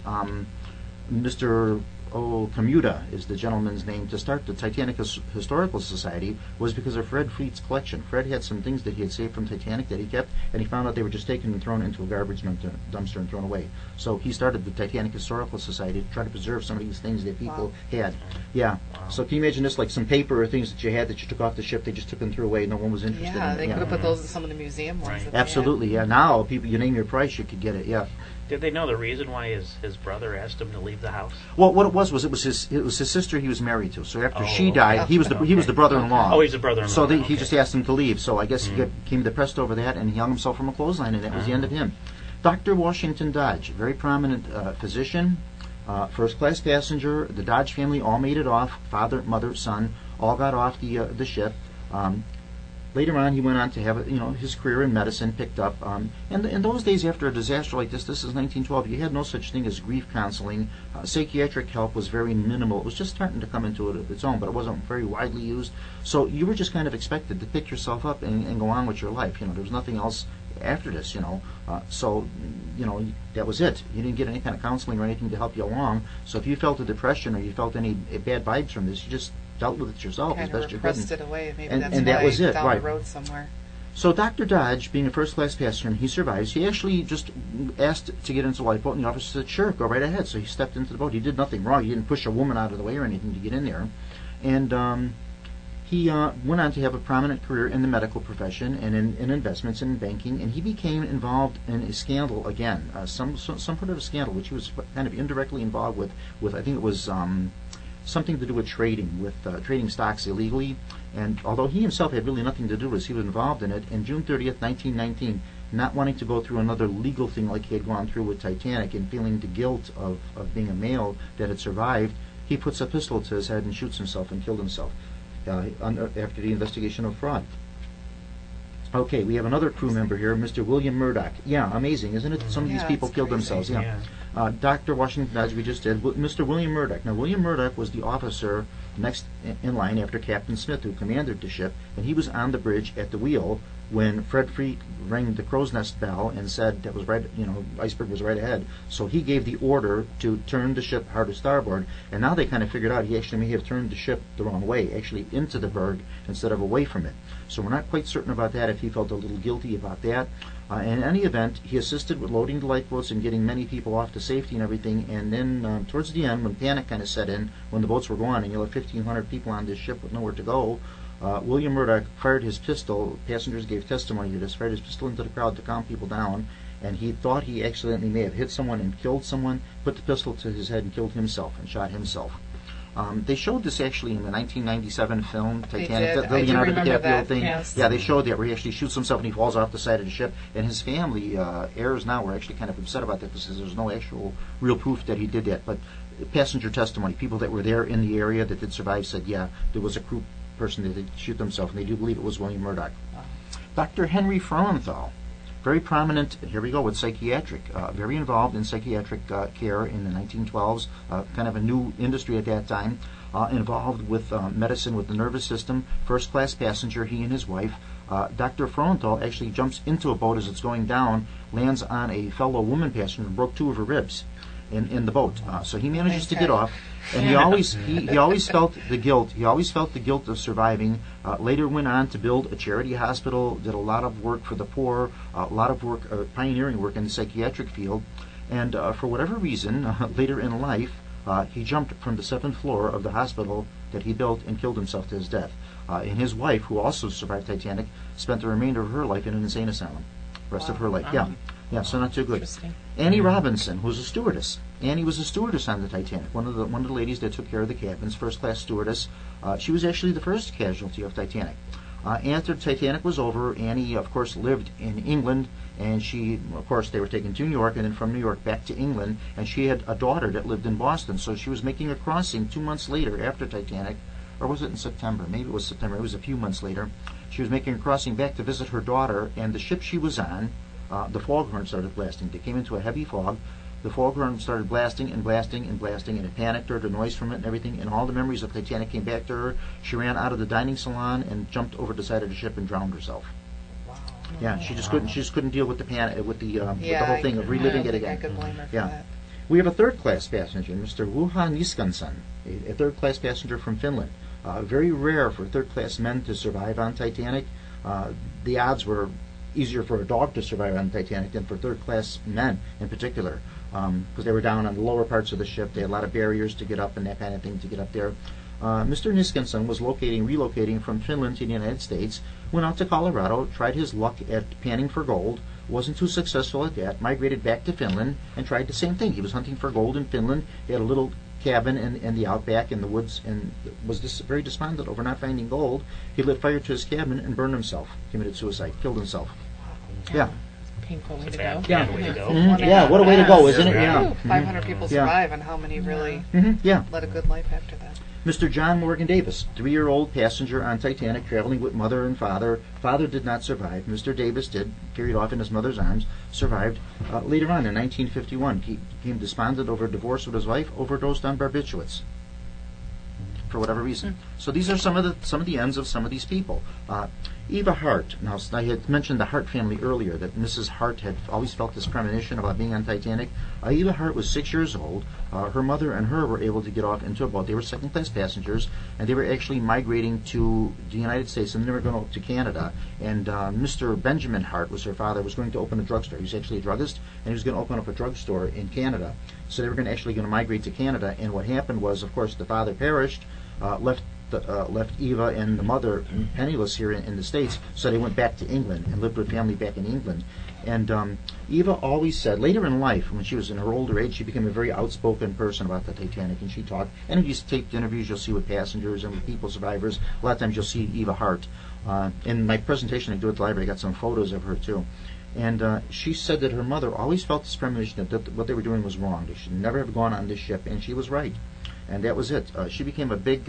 Speaker 1: Mr. Commuta is the gentleman's name, to start the Titanic Historical Society was because of Fred Fleet's collection. Fred had some things that he had saved from Titanic that he kept, and he found out they were just taken and thrown into a garbage dumpster and thrown away. So he started the Titanic Historical Society to try to preserve some of these things that people had. Yeah. Wow. So can you imagine this, like some paper or things that you had that you took off the ship, they just took and threw away, no one was interested in it.
Speaker 7: They could have put those in some of the museum ones.
Speaker 8: Right.
Speaker 1: Absolutely, yeah. Now, people, you name your price, you could get it, yeah.
Speaker 8: Did they know the reason why his brother asked him to leave the house?
Speaker 1: Well, what it was his sister he was married to. So after she died, he was the brother-in-law.
Speaker 8: Oh, he's the brother-in-law.
Speaker 1: So he just asked him to leave. So I guess he became depressed over that, and he hung himself from a clothesline, and that was the end of him. Dr. Washington Dodge, very prominent physician, first-class passenger. The Dodge family all made it off. Father, mother, son, all got off the ship. Later on, he went on to have his career in medicine picked up. And in those days, after a disaster like this is 1912, you had no such thing as grief counseling. Psychiatric help was very minimal. It was just starting to come into its own, but it wasn't very widely used. So you were just kind of expected to pick yourself up and go on with your life. There was nothing else after this. So that was it. You didn't get any kind of counseling or anything to help you along. So if you felt a depression or you felt any bad vibes from this, you just dealt with it yourself as best you could.
Speaker 7: Kind of repressed it away. Maybe
Speaker 1: and
Speaker 7: that's
Speaker 1: that
Speaker 7: why
Speaker 1: was it,
Speaker 7: down
Speaker 1: right.
Speaker 7: the road somewhere.
Speaker 1: So Dr. Dodge, being a first-class passenger, he survives. He actually just asked to get into the lifeboat, and the officer said, sure, go right ahead. So he stepped into the boat. He did nothing wrong. He didn't push a woman out of the way or anything to get in there. And he went on to have a prominent career in the medical profession and in investments and in banking, and he became involved in a scandal again, some sort of a scandal, which he was kind of indirectly involved with I think it was something to do with trading stocks illegally. And although he himself had really nothing to do with it, he was involved in it. And June 30th, 1919, not wanting to go through another legal thing like he had gone through with Titanic and feeling the guilt of being a male that had survived, he puts a pistol to his head and shoots himself and killed himself after the investigation of fraud. Okay, we have another crew member here, Mr. William Murdoch. Yeah, amazing, isn't it? Some of these people killed themselves. Yeah. Dr. Washington Dodge, we just did. Mr. William Murdoch. Now, William Murdoch was the officer next in line after Captain Smith, who commanded the ship, and he was on the bridge at the wheel when Fred Fleet rang the crow's nest bell and said that was right, iceberg was right ahead. So he gave the order to turn the ship hard to starboard, and now they kind of figured out he actually may have turned the ship the wrong way, actually into the berg instead of away from it. So we're not quite certain about that, if he felt a little guilty about that. In any event, he assisted with loading the lifeboats and getting many people off to safety and everything, and then towards the end, when panic kind of set in, when the boats were gone and you had 1,500 people on this ship with nowhere to go, William Murdoch fired his pistol. Passengers gave testimony to this. Fired his pistol into the crowd to calm people down, and he thought he accidentally may have hit someone and killed someone, put the pistol to his head and killed himself and shot himself. They showed this actually in the 1997 film Titanic, the Leonardo DiCaprio thing.
Speaker 7: Yes.
Speaker 1: Yeah, they showed that where he actually shoots himself and he falls off the side of the ship. And his family, heirs now, were actually kind of upset about that because there's no actual real proof that he did that. But passenger testimony, people that were there in the area that did survive said, yeah, there was a crew person that did shoot themselves, and they do believe it was William Murdoch. Dr. Henry Frauenthal, very prominent, here we go, with psychiatric, very involved in psychiatric care in the 1912s, kind of a new industry at that time, involved with medicine with the nervous system, first-class passenger, he and his wife. Dr. Frauenthal actually jumps into a boat as it's going down, lands on a fellow woman passenger and broke 2 of her ribs. in the boat. So he manages to get off, and he always felt the guilt. He always felt the guilt of surviving. Later went on to build a charity hospital, did a lot of work for the poor, a lot of work, pioneering work in the psychiatric field, and for whatever reason, later in life, he jumped from the 7th floor of the hospital that he built and killed himself to his death. And his wife, who also survived Titanic, spent the remainder of her life in an insane asylum. Rest of her life, yeah, so not too good. Annie Robinson was a stewardess. Annie was a stewardess on the Titanic, one of the ladies that took care of the cabins, first-class stewardess. She was actually the first casualty of Titanic. After Titanic was over, Annie, of course, lived in England, and she, of course, they were taken to New York, and then from New York back to England, and she had a daughter that lived in Boston, so she was making a crossing 2 months later after Titanic, or was it in September? Maybe it was September. It was a few months later. She was making a crossing back to visit her daughter, and the ship she was on, the foghorn started blasting. They came into a heavy fog. The foghorn started blasting and blasting and blasting, and it panicked her, the noise from it and everything, and all the memories of Titanic came back to her. She ran out of the dining salon and jumped over the side of the ship and drowned herself. Wow. Yeah, she just couldn't deal with the panic, with the whole thing of reliving it again.
Speaker 7: I could blame her for that.
Speaker 1: We have a third-class passenger, Mr. Juha Niskanen, a third-class passenger from Finland. Very rare for third-class men to survive on Titanic. The odds were easier for a dog to survive on Titanic than for third-class men in particular, because they were down on the lower parts of the ship. They had a lot of barriers to get up and that kind of thing to get up there. Mr. Niskanen was relocating from Finland to the United States, went out to Colorado, tried his luck at panning for gold, wasn't too successful at that, migrated back to Finland, and tried the same thing. He was hunting for gold in Finland. He had a little cabin in the outback in the woods, and was very despondent over not finding gold. He lit fire to his cabin and burned himself, committed suicide, killed himself. Yeah.
Speaker 5: Painful way to go.
Speaker 1: Yeah.
Speaker 8: Way to go.
Speaker 1: Yeah, what a way to go, isn't it? Yeah.
Speaker 7: 500 people survive, and how many really led a good life after that?
Speaker 1: Mr. John Morgan Davis, 3-year-old passenger on Titanic, traveling with mother and father. Father did not survive. Mr. Davis did, carried off in his mother's arms, survived. Later on, in 1951, he became despondent over a divorce with his wife, overdosed on barbiturates, for whatever reason. So these are some of the ends of some of these people. Eva Hart. Now, I had mentioned the Hart family earlier, that Mrs. Hart had always felt this premonition about being on Titanic. Eva Hart was 6 years old. Her mother and her were able to get off into a boat. They were second-class passengers, and they were actually migrating to the United States, and they were going to Canada. And Mr. Benjamin Hart was her father, was going to open a drugstore. He was actually a druggist, and he was going to open up a drugstore in Canada. So they were going to migrate to Canada, and what happened was, of course, the father perished, left Eva and the mother penniless here in the States, so they went back to England and lived with family back in England. And Eva always said, later in life, when she was in her older age, she became a very outspoken person about the Titanic, and she talked. And in these taped interviews you'll see with passengers and with people, survivors, a lot of times you'll see Eva Hart. In my presentation I do at the library, I got some photos of her too. And she said that her mother always felt this premonition that what they were doing was wrong. They should never have gone on this ship, and she was right. And that was it. She became a big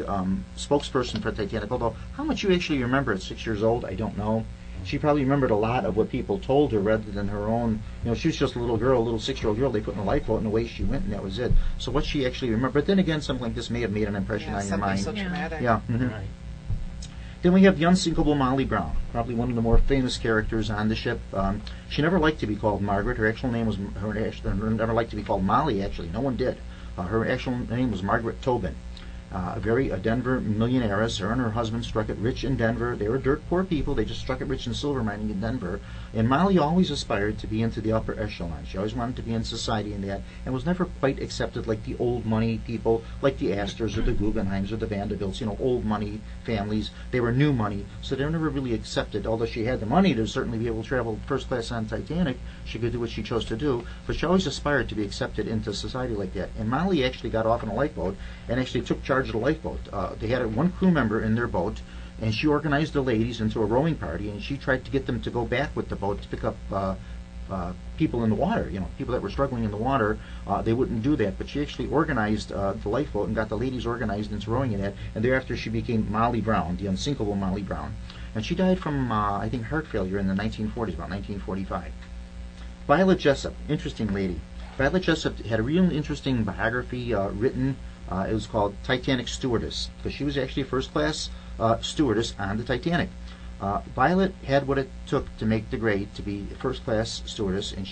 Speaker 1: spokesperson for Titanic, although how much you actually remember at 6 years old, I don't know. She probably remembered a lot of what people told her rather than her own. You know, she was just a little girl, a little 6-year-old girl. They put in a lifeboat and away she went, and that was it. So what she actually remembered. But then again, something like this may have made an impression on your mind.
Speaker 7: So traumatic.
Speaker 1: Yeah. Mm-hmm. Right. Then we have the unsinkable Molly Brown, probably one of the more famous characters on the ship. She never liked to be called Margaret. Her actual name was never liked to be called Molly. Actually, no one did. Her actual name was Margaret Tobin. A Denver millionaires. Her and her husband struck it rich in Denver. They were dirt poor people. They just struck it rich in silver mining in Denver. And Molly always aspired to be into the upper echelon. She always wanted to be in society and that, and was never quite accepted like the old money people, like the Astors or the Guggenheims or the Vanderbilts, old money families. They were new money, so they were never really accepted. Although she had the money to certainly be able to travel first class on Titanic, she could do what she chose to do, but she always aspired to be accepted into society like that. And Molly actually got off in a lifeboat and actually took charge of the lifeboat. They had one crew member in their boat, and she organized the ladies into a rowing party, and she tried to get them to go back with the boat to pick up people in the water, people that were struggling in the water. They wouldn't do that, but she actually organized the lifeboat and got the ladies organized into rowing in it, and thereafter she became Molly Brown, the unsinkable Molly Brown. And she died from, I think, heart failure in the 1940s, about 1945. Violet Jessup, interesting lady. Violet Jessup had a real interesting biography written. It was called Titanic Stewardess, because she was actually a first-class stewardess on the Titanic. Violet had what it took to make the grade to be a first-class stewardess, and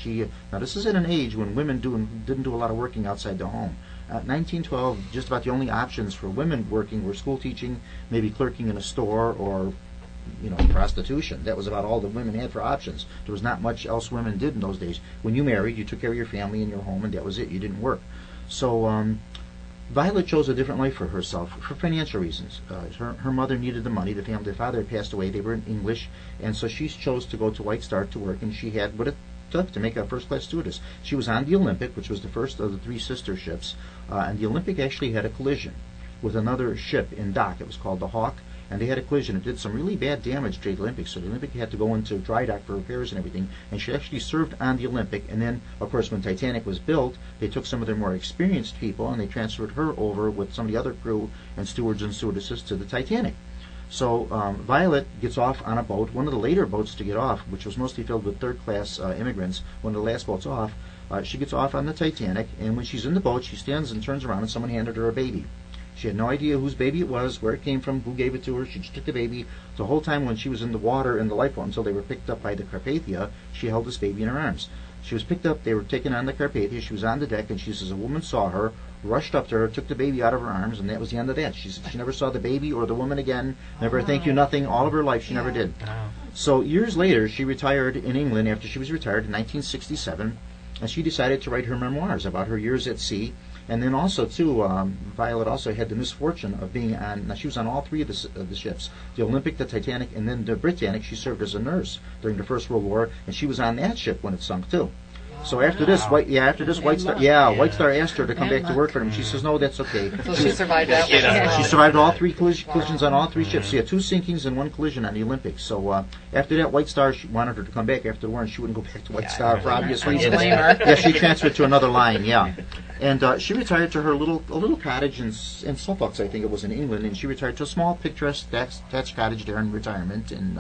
Speaker 1: now this is at an age when women didn't do a lot of working outside the home. 1912, just about the only options for women working were school teaching, maybe clerking in a store, or prostitution. That was about all the women had for options. There was not much else women did in those days. When you married, you took care of your family and your home, and that was it. You didn't work. So Violet chose a different life for herself for financial reasons. Her mother needed the money. The father had passed away. They were in English, and so she chose to go to White Star to work, and she had what it took to make a first-class stewardess. She was on the Olympic, which was the first of the three sister ships, and the Olympic actually had a collision with another ship in dock. It was called the Hawk, and they had a collision. It did some really bad damage to the Olympic, so the Olympic had to go into dry dock for repairs and everything, and she actually served on the Olympic. And then, of course, when Titanic was built, they took some of their more experienced people, and they transferred her over with some of the other crew and stewards and stewardesses to the Titanic. So Violet gets off on a boat, one of the later boats to get off, which was mostly filled with third-class immigrants, one of the last boats off. She gets off on the Titanic, and when she's in the boat, she stands and turns around, and someone handed her a baby. She had no idea whose baby it was, where it came from, who gave it to her. She just took the baby. The whole time when she was in the water in the lifeboat until they were picked up by the Carpathia, she held this baby in her arms. She was picked up. They were taken on the Carpathia. She was on the deck, and she says a woman saw her, rushed up to her, took the baby out of her arms, and that was the end of that. She never saw the baby or the woman again. Never thank you, nothing. All of her life, she never did. So years later, she retired in England after she was retired in 1967, and she decided to write her memoirs about her years at sea. And then also, too, Violet also had the misfortune of being on, now she was on all three of the ships, the Olympic, the Titanic, and then the Britannic. She served as a nurse during the First World War, and she was on that ship when it sunk, too. So after this, White Star asked her to come back to work for them. She says, no, that's okay.
Speaker 7: So she survived that one.
Speaker 1: She survived all three collisions on all three ships. She had two sinkings and one collision on the Olympic. So after that, White Star wanted her to come back after the war, and she wouldn't go back to White Star for obvious reasons. Yeah, she transferred to another line, And she retired to her little cottage in Suffolk, I think it was, in England, and she retired to a small picturesque thatched cottage there in retirement, and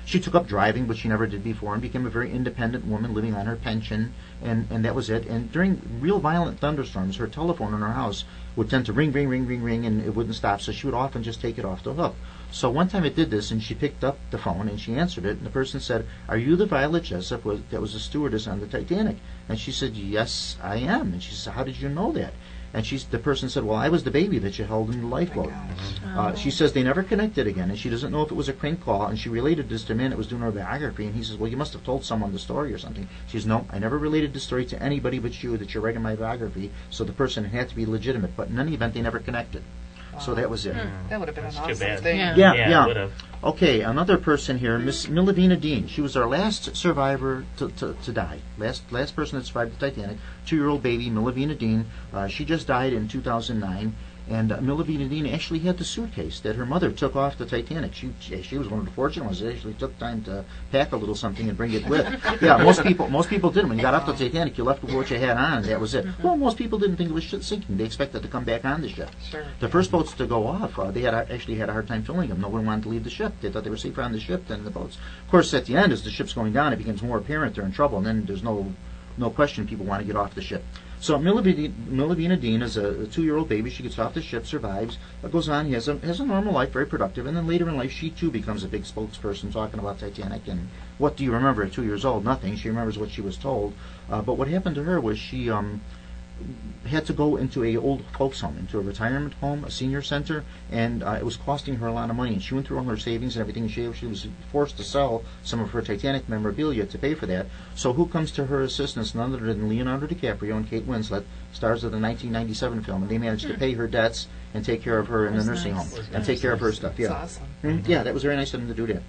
Speaker 1: she took up driving, which she never did before, and became a very independent woman living on her pension, and that was it. And during real violent thunderstorms, her telephone in her house would tend to ring, ring, ring, ring, ring, and it wouldn't stop, so she would often just take it off the hook. So one time it did this, and she picked up the phone, and she answered it, and the person said, "Are you the Violet Jessup that was a stewardess on the Titanic?" And she said, "Yes, I am." And she said, "How did you know that?" And the person said, "Well, I was the baby that you held in the lifeboat." She says they never connected again, and she doesn't know if it was a crank call, and she related this to a man that was doing her biography, and he says, "Well, you must have told someone the story or something." She says, "No, I never related the story to anybody but you that you're writing my biography," so the person had to be legitimate, but in any event, they never connected. So that was it.
Speaker 7: That would have been an
Speaker 8: Too
Speaker 7: awesome
Speaker 8: bad.
Speaker 7: thing.
Speaker 1: Yeah.
Speaker 8: Would have.
Speaker 1: Okay, another person here, Miss Milavina Dean. She was our last survivor to die. Last person that survived the Titanic. 2-year-old baby, Milavina Dean. She just died in 2009. And Milavina Dean actually had the suitcase that her mother took off the Titanic. She was one of the fortunate ones that actually took time to pack a little something and bring it with. Yeah, most people didn't. When you got off the Titanic, you left with what you had on, and that was it. Well, most people didn't think it was sinking. They expected to come back on the ship.
Speaker 7: Sure.
Speaker 1: The first boats to go off, they actually had a hard time filling them. No one wanted to leave the ship. They thought they were safer on the ship than in the boats. Of course, at the end, as the ship's going down, it becomes more apparent they're in trouble, and then there's no question people want to get off the ship. So Milavina Dean is a 2-year-old baby. She gets off the ship, survives, goes on, has a normal life, very productive, and then later in life she too becomes a big spokesperson talking about Titanic. And what do you remember at 2 years old? Nothing. She remembers what she was told. But what happened to her was she had to go into a old folks home, into a retirement home, a senior center, and it was costing her a lot of money. And she went through all her savings and everything. She was forced to sell some of her Titanic memorabilia to pay for that. So who comes to her assistance? None other than Leonardo DiCaprio and Kate Winslet, stars of the 1997 film, and they managed to pay her debts and take care of her in the nursing home and take care of her stuff. Yeah,
Speaker 7: That's awesome.
Speaker 1: Yeah, that was very nice of them to do that.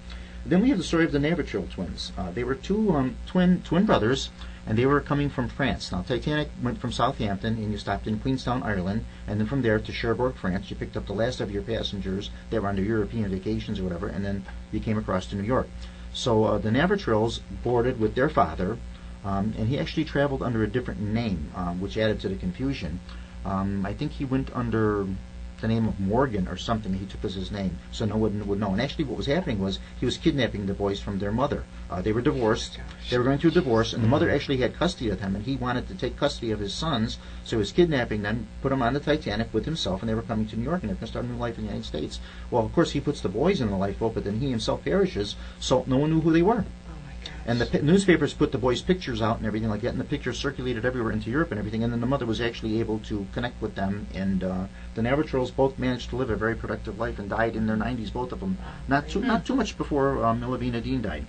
Speaker 1: Then we have the story of the Navratil twins. They were two twin brothers, and they were coming from France. Now, Titanic went from Southampton, and you stopped in Queenstown, Ireland, and then from there to Cherbourg, France. You picked up the last of your passengers that were on their European vacations or whatever, and then you came across to New York. So the Navratils boarded with their father, and he actually traveled under a different name, which added to the confusion. I think he went under the name of Morgan or something. He took as his name, so no one would know. And actually what was happening was he was kidnapping the boys from their mother. They were divorced. They were going through a divorce, and the mother actually had custody of them, and he wanted to take custody of his sons, so he was kidnapping them, put them on the Titanic with himself, and they were coming to New York, and they were going to start a new life in the United States. Well, of course, he puts the boys in the lifeboat, but then he himself perishes, so no one knew who they were. And the newspapers put the boys' pictures out and everything like that, and the pictures circulated everywhere into Europe and everything, and then the mother was actually able to connect with them, and the Navratilles both managed to live a very productive life and died in their 90s, both of them. Not too much before Milavina Dean died.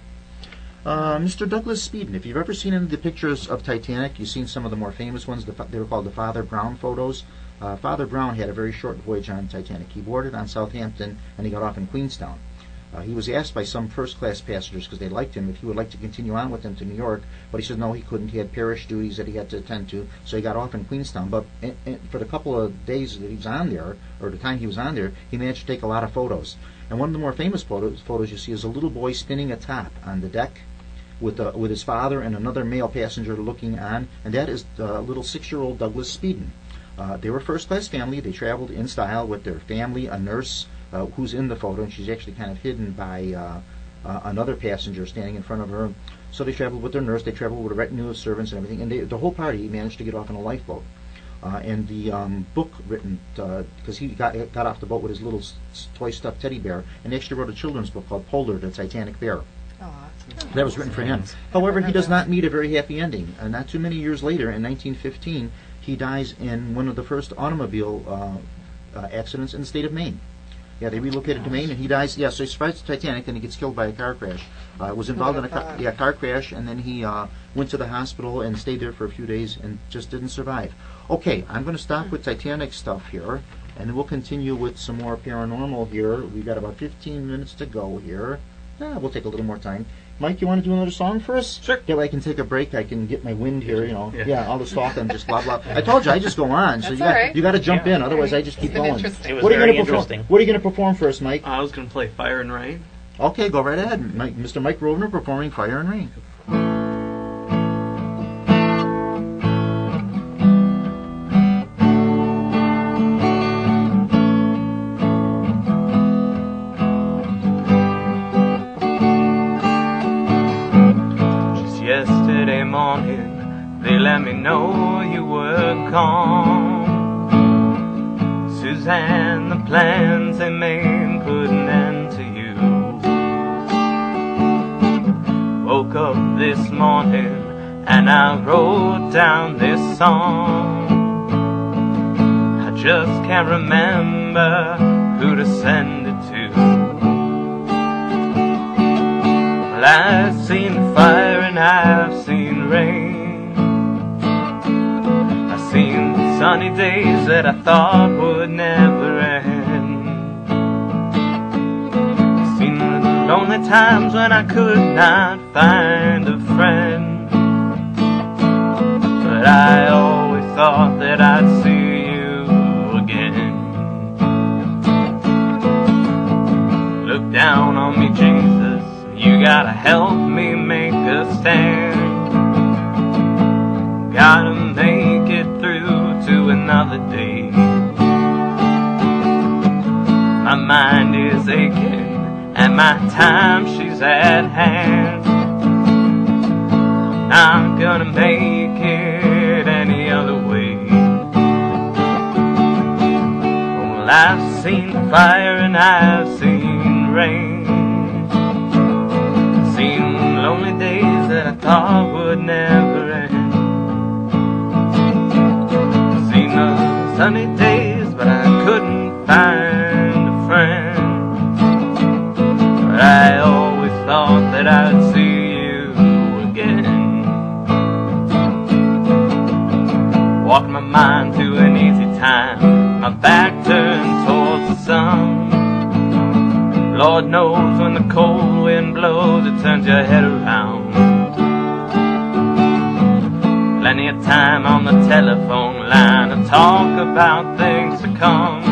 Speaker 1: Mr. Douglas Speeden, if you've ever seen any of the pictures of Titanic, you've seen some of the more famous ones. They were called the Father Brown photos. Father Brown had a very short voyage on Titanic. He boarded on Southampton, and he got off in Queenstown. He was asked by some first-class passengers, because they liked him, if he would like to continue on with them to New York, but he said no, he couldn't. He had parish duties that he had to attend to, so he got off in Queenstown. But for the couple of days that he was on there, or the time he was on there, he managed to take a lot of photos. And one of the more famous photos you see is a little boy spinning a top on the deck with his father and another male passenger looking on, and that is the little 6-year-old Douglas Speeden. They were a first-class family. They traveled in style with their family, a nurse, who's in the photo, and she's actually kind of hidden by another passenger standing in front of her. So they traveled with their nurse, they traveled with a retinue of servants and everything, and the whole party managed to get off in a lifeboat. And the book written, because he got off the boat with his little toy stuffed teddy bear, and he actually wrote a children's book called Polar, the Titanic Bear. That was written for him. However, he does not meet a very happy ending. Not too many years later, in 1915, he dies in one of the first automobile accidents in the state of Maine. Yeah, they relocated to Maine, and he dies. Yeah, so he survives the Titanic, and he gets killed by a car crash. Was involved in a car crash, and then he went to the hospital and stayed there for a few days and just didn't survive. Okay, I'm going to stop with Titanic stuff here, and then we'll continue with some more paranormal here. We've got about 15 minutes to go here. We'll take a little more time. Mike, you want to do another song for us?
Speaker 8: Sure.
Speaker 1: That way I can take a break. I can get my wind here, you know. Yeah, all this talk and just blah, blah. I told you, I just go on. So you got to jump in. Otherwise, I just keep going.
Speaker 8: It was very interesting.
Speaker 1: What are you going to perform for us, Mike?
Speaker 3: I was going to play Fire and Rain.
Speaker 1: Okay, go right ahead. Mr. Mike Rovner performing Fire and Rain.
Speaker 4: Yesterday morning, they let me know you were gone. Suzanne, the plans they made put an end to you. Woke up this morning and I wrote down this song. I just can't remember who to send it to. Well, I've seen fire and I've seen rain. I've seen sunny days that I thought would never end. I've seen the lonely times when I could not find a friend. But I always thought that I'd see you again. Look down on me, Jesus. You gotta help me make a stand. Gotta make it through to another day. My mind is aching and my time, she's at hand. I'm not gonna make it any other way. Well, I've seen fire and I've seen rain. Seen lonely days that I thought would never end. Seen the sunny days, but I couldn't find a friend. But I always thought that I'd see you again. Walked my mind to an easy time, my back turned towards the sun. Lord knows when the cold wind blows, it turns your head around. Plenty of time on the telephone line to talk about things to come.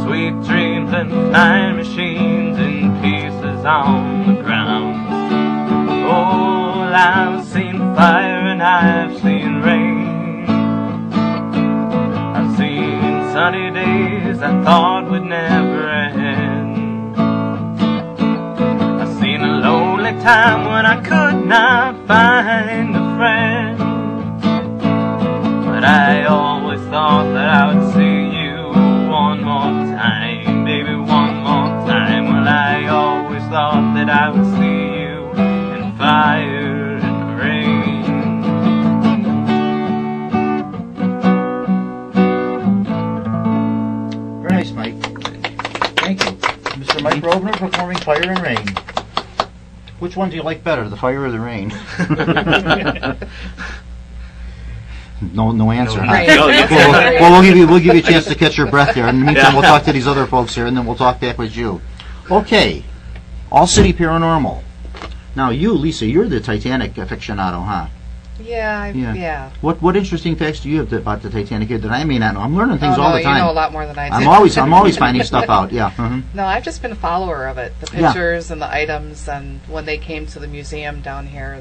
Speaker 4: Sweet dreams and flying machines in pieces on the ground. Oh, I've seen fire and I've seen rain. I've seen sunny days I thought would never end. I seen a lonely time when I could not find a friend. But I always thought that I would see you one more time, baby, one more time. Well, I always thought that I would see you in fire and rain.
Speaker 1: Very nice, Mike. Thank you. Mr. Mike Rovner performing Fire and Rain. Which one do you like better, the fire or the rain? No answer.
Speaker 3: No,
Speaker 1: huh?
Speaker 7: Right.
Speaker 3: no, you-
Speaker 1: Well, we'll give you a chance to catch your breath there. In the meantime, we'll talk to these other folks here, and then we'll talk back with you. Okay, All City Paranormal. Now, you, Lisa, you're the Titanic aficionado, huh?
Speaker 7: Yeah, yeah.
Speaker 1: What interesting facts do you have about the Titanic here that I may not know? I'm learning things all the time.
Speaker 7: You know a lot more than I do.
Speaker 1: I'm always finding stuff out. Yeah.
Speaker 7: No, I've just been a follower of it. The
Speaker 1: Yeah.
Speaker 7: pictures and the items, and when they came to the museum down here,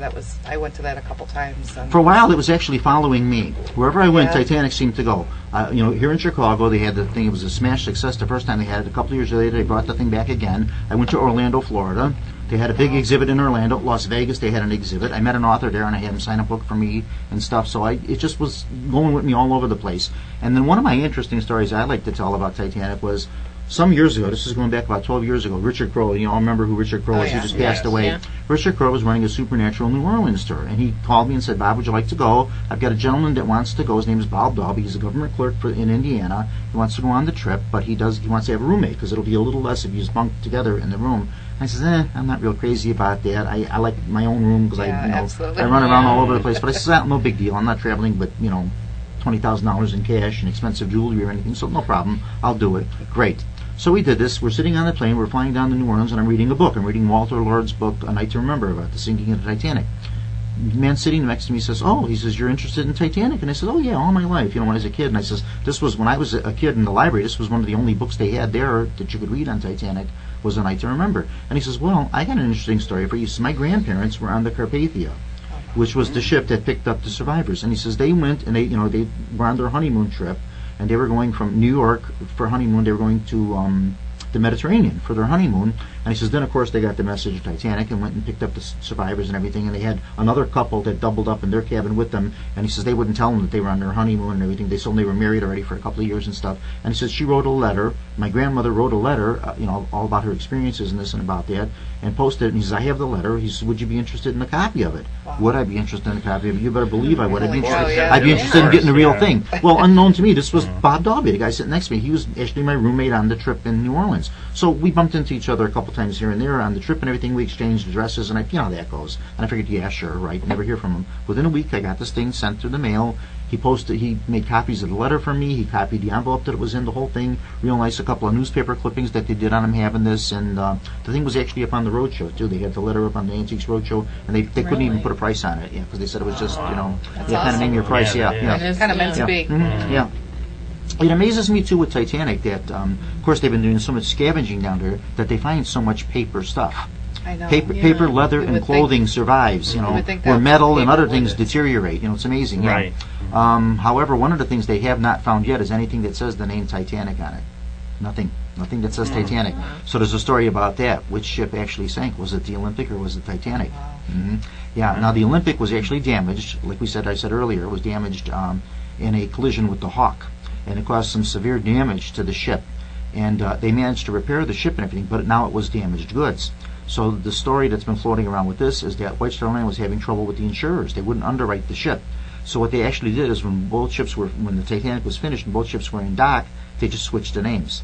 Speaker 7: I went to that a couple times. And
Speaker 1: For a while, it was actually following me. Wherever I went,
Speaker 7: Yeah.
Speaker 1: Titanic seemed to go. Here in Chicago, they had the thing. It was a smash success the first time they had it. A couple of years later, they brought the thing back again. I went to Orlando, Florida. They had a big exhibit in Orlando. Las Vegas, they had an exhibit. I met an author there, and I had him sign a book for me and stuff. So it just was going with me all over the place. And then one of my interesting stories I like to tell about Titanic was some years ago. This is going back about 12 years ago. Richard Crowe, you all remember who Richard Crowe
Speaker 7: Oh,
Speaker 1: is?
Speaker 7: yeah.
Speaker 1: He just passed
Speaker 8: Yes.
Speaker 1: away.
Speaker 5: Yeah.
Speaker 1: Richard Crowe was running a Supernatural New Orleans tour, and he called me and said, "Bob, would you like to go? I've got a gentleman that wants to go. His name is Bob Daub. He's a government clerk in Indiana. He wants to go on the trip, but he wants to have a roommate because it'll be a little less if you just bunk together in the room." I says, I'm not real crazy about that. I like my own room because
Speaker 7: Yeah, absolutely.
Speaker 1: I run around all over the place. But I said, no big deal. I'm not traveling, but $20,000 in cash and expensive jewelry or anything, so no problem. I'll do it. Great. So we did this. We're sitting on the plane. We're flying down to New Orleans, and I'm reading a book. I'm reading Walter Lord's book, A Night to Remember, about the sinking of the Titanic. The man sitting next to me says, he says, "You're interested in Titanic?" And I said, "Oh, yeah, all my life, when I was a kid." And I says, "This was when I was a kid in the library. This was one of the only books they had there that you could read on Titanic, was A Night to Remember." And he says, "Well, I got an interesting story for you." He says, "My grandparents were on the Carpathia, which was the ship that picked up the survivors." And he says, they went and they were on their honeymoon trip, and they were going from New York for honeymoon. They were going to the Mediterranean for their honeymoon. And he says, then of course they got the message of Titanic and went and picked up the survivors and everything, and they had another couple that doubled up in their cabin with them, and he says they wouldn't tell them that they were on their honeymoon and everything. They told them they were married already for a couple of years and stuff. And he says she wrote a letter, my grandmother wrote a letter, all about her experiences and this and about that, and posted it. And he says, "I have the letter." He says, "Would you be interested in a copy of it?"
Speaker 7: Wow.
Speaker 1: Would I be interested in a copy of it? You better believe I would. I'd be
Speaker 7: Holy
Speaker 1: interested.
Speaker 7: cow, yeah.
Speaker 1: I'd be interested in getting the real thing.
Speaker 8: Yeah.
Speaker 1: Well, unknown to me, this was Bob Daubie, the guy sitting next to me. He was actually my roommate on the trip in New Orleans. So we bumped into each other a couple times here and there on the trip and everything. We exchanged addresses, and how that goes. And I figured, yeah, sure, right. Never hear from him. Within a week, I got this thing sent through the mail. He made copies of the letter for me. He copied the envelope that it was in, the whole thing. Real nice. A couple of newspaper clippings that they did on him having this, and the thing was actually up on the roadshow too. They had the letter up on the Antiques Roadshow, and they couldn't even
Speaker 5: Really?
Speaker 1: put a price on it, because they said it was just
Speaker 7: That's
Speaker 1: kind of
Speaker 7: awesome.
Speaker 1: name your price,
Speaker 8: Yeah,
Speaker 1: yeah.
Speaker 5: It is,
Speaker 7: Kind of meant to
Speaker 1: Yeah.
Speaker 7: be.
Speaker 1: Mhm, yeah. It amazes me too with Titanic that, of course, they've been doing so much scavenging down there that they find so much paper stuff.
Speaker 7: I know.
Speaker 1: Paper, leather,
Speaker 7: You
Speaker 1: and
Speaker 7: would
Speaker 1: clothing survives.
Speaker 7: would think
Speaker 1: where
Speaker 7: that
Speaker 1: metal and
Speaker 7: paper
Speaker 1: other things
Speaker 7: would.
Speaker 1: deteriorate. It's amazing. Yeah.
Speaker 8: Right.
Speaker 1: However, one of the things they have not found yet is anything that says the name Titanic on it. Nothing that says Titanic. So there's a story about that. Which ship actually sank? Was it the Olympic or was it Titanic?
Speaker 7: Wow.
Speaker 1: hmm Yeah. Now the Olympic was actually damaged. Like I said earlier, it was damaged in a collision with the Hawk, and it caused some severe damage to the ship. And they managed to repair the ship and everything, but now it was damaged goods. So the story that's been floating around with this is that White Star Line was having trouble with the insurers. They wouldn't underwrite the ship. So what they actually did is when the Titanic was finished and both ships were in dock, they just switched the names.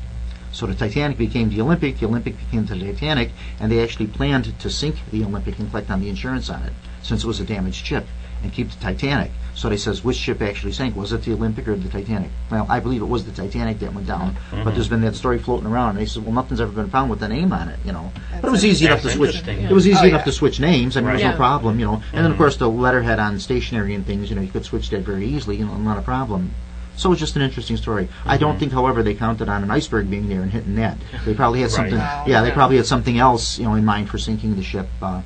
Speaker 1: So the Titanic became the Olympic became the Titanic, and they actually planned to sink the Olympic and collect on the insurance on it, since it was a damaged ship, and keep the Titanic. So they says, which ship actually sank? Was it the Olympic or the Titanic? Well, I believe it was the Titanic that went down, but there's been that story floating around, and they said, well, nothing's ever been found with a name on it, But it was easy enough to
Speaker 8: That's
Speaker 1: switch.
Speaker 8: interesting.
Speaker 1: It was easy
Speaker 7: Oh,
Speaker 1: enough
Speaker 7: yeah.
Speaker 1: to switch names. I mean, there was
Speaker 5: Right.
Speaker 1: no problem, And then, of course, the letterhead on stationery and things, you could switch that very easily, not a problem. So it's just an interesting story. I don't think, however, they counted on an iceberg being there and hitting that. They probably had something.
Speaker 7: Wow.
Speaker 1: Yeah, they probably had something else, in mind for sinking the ship.
Speaker 7: I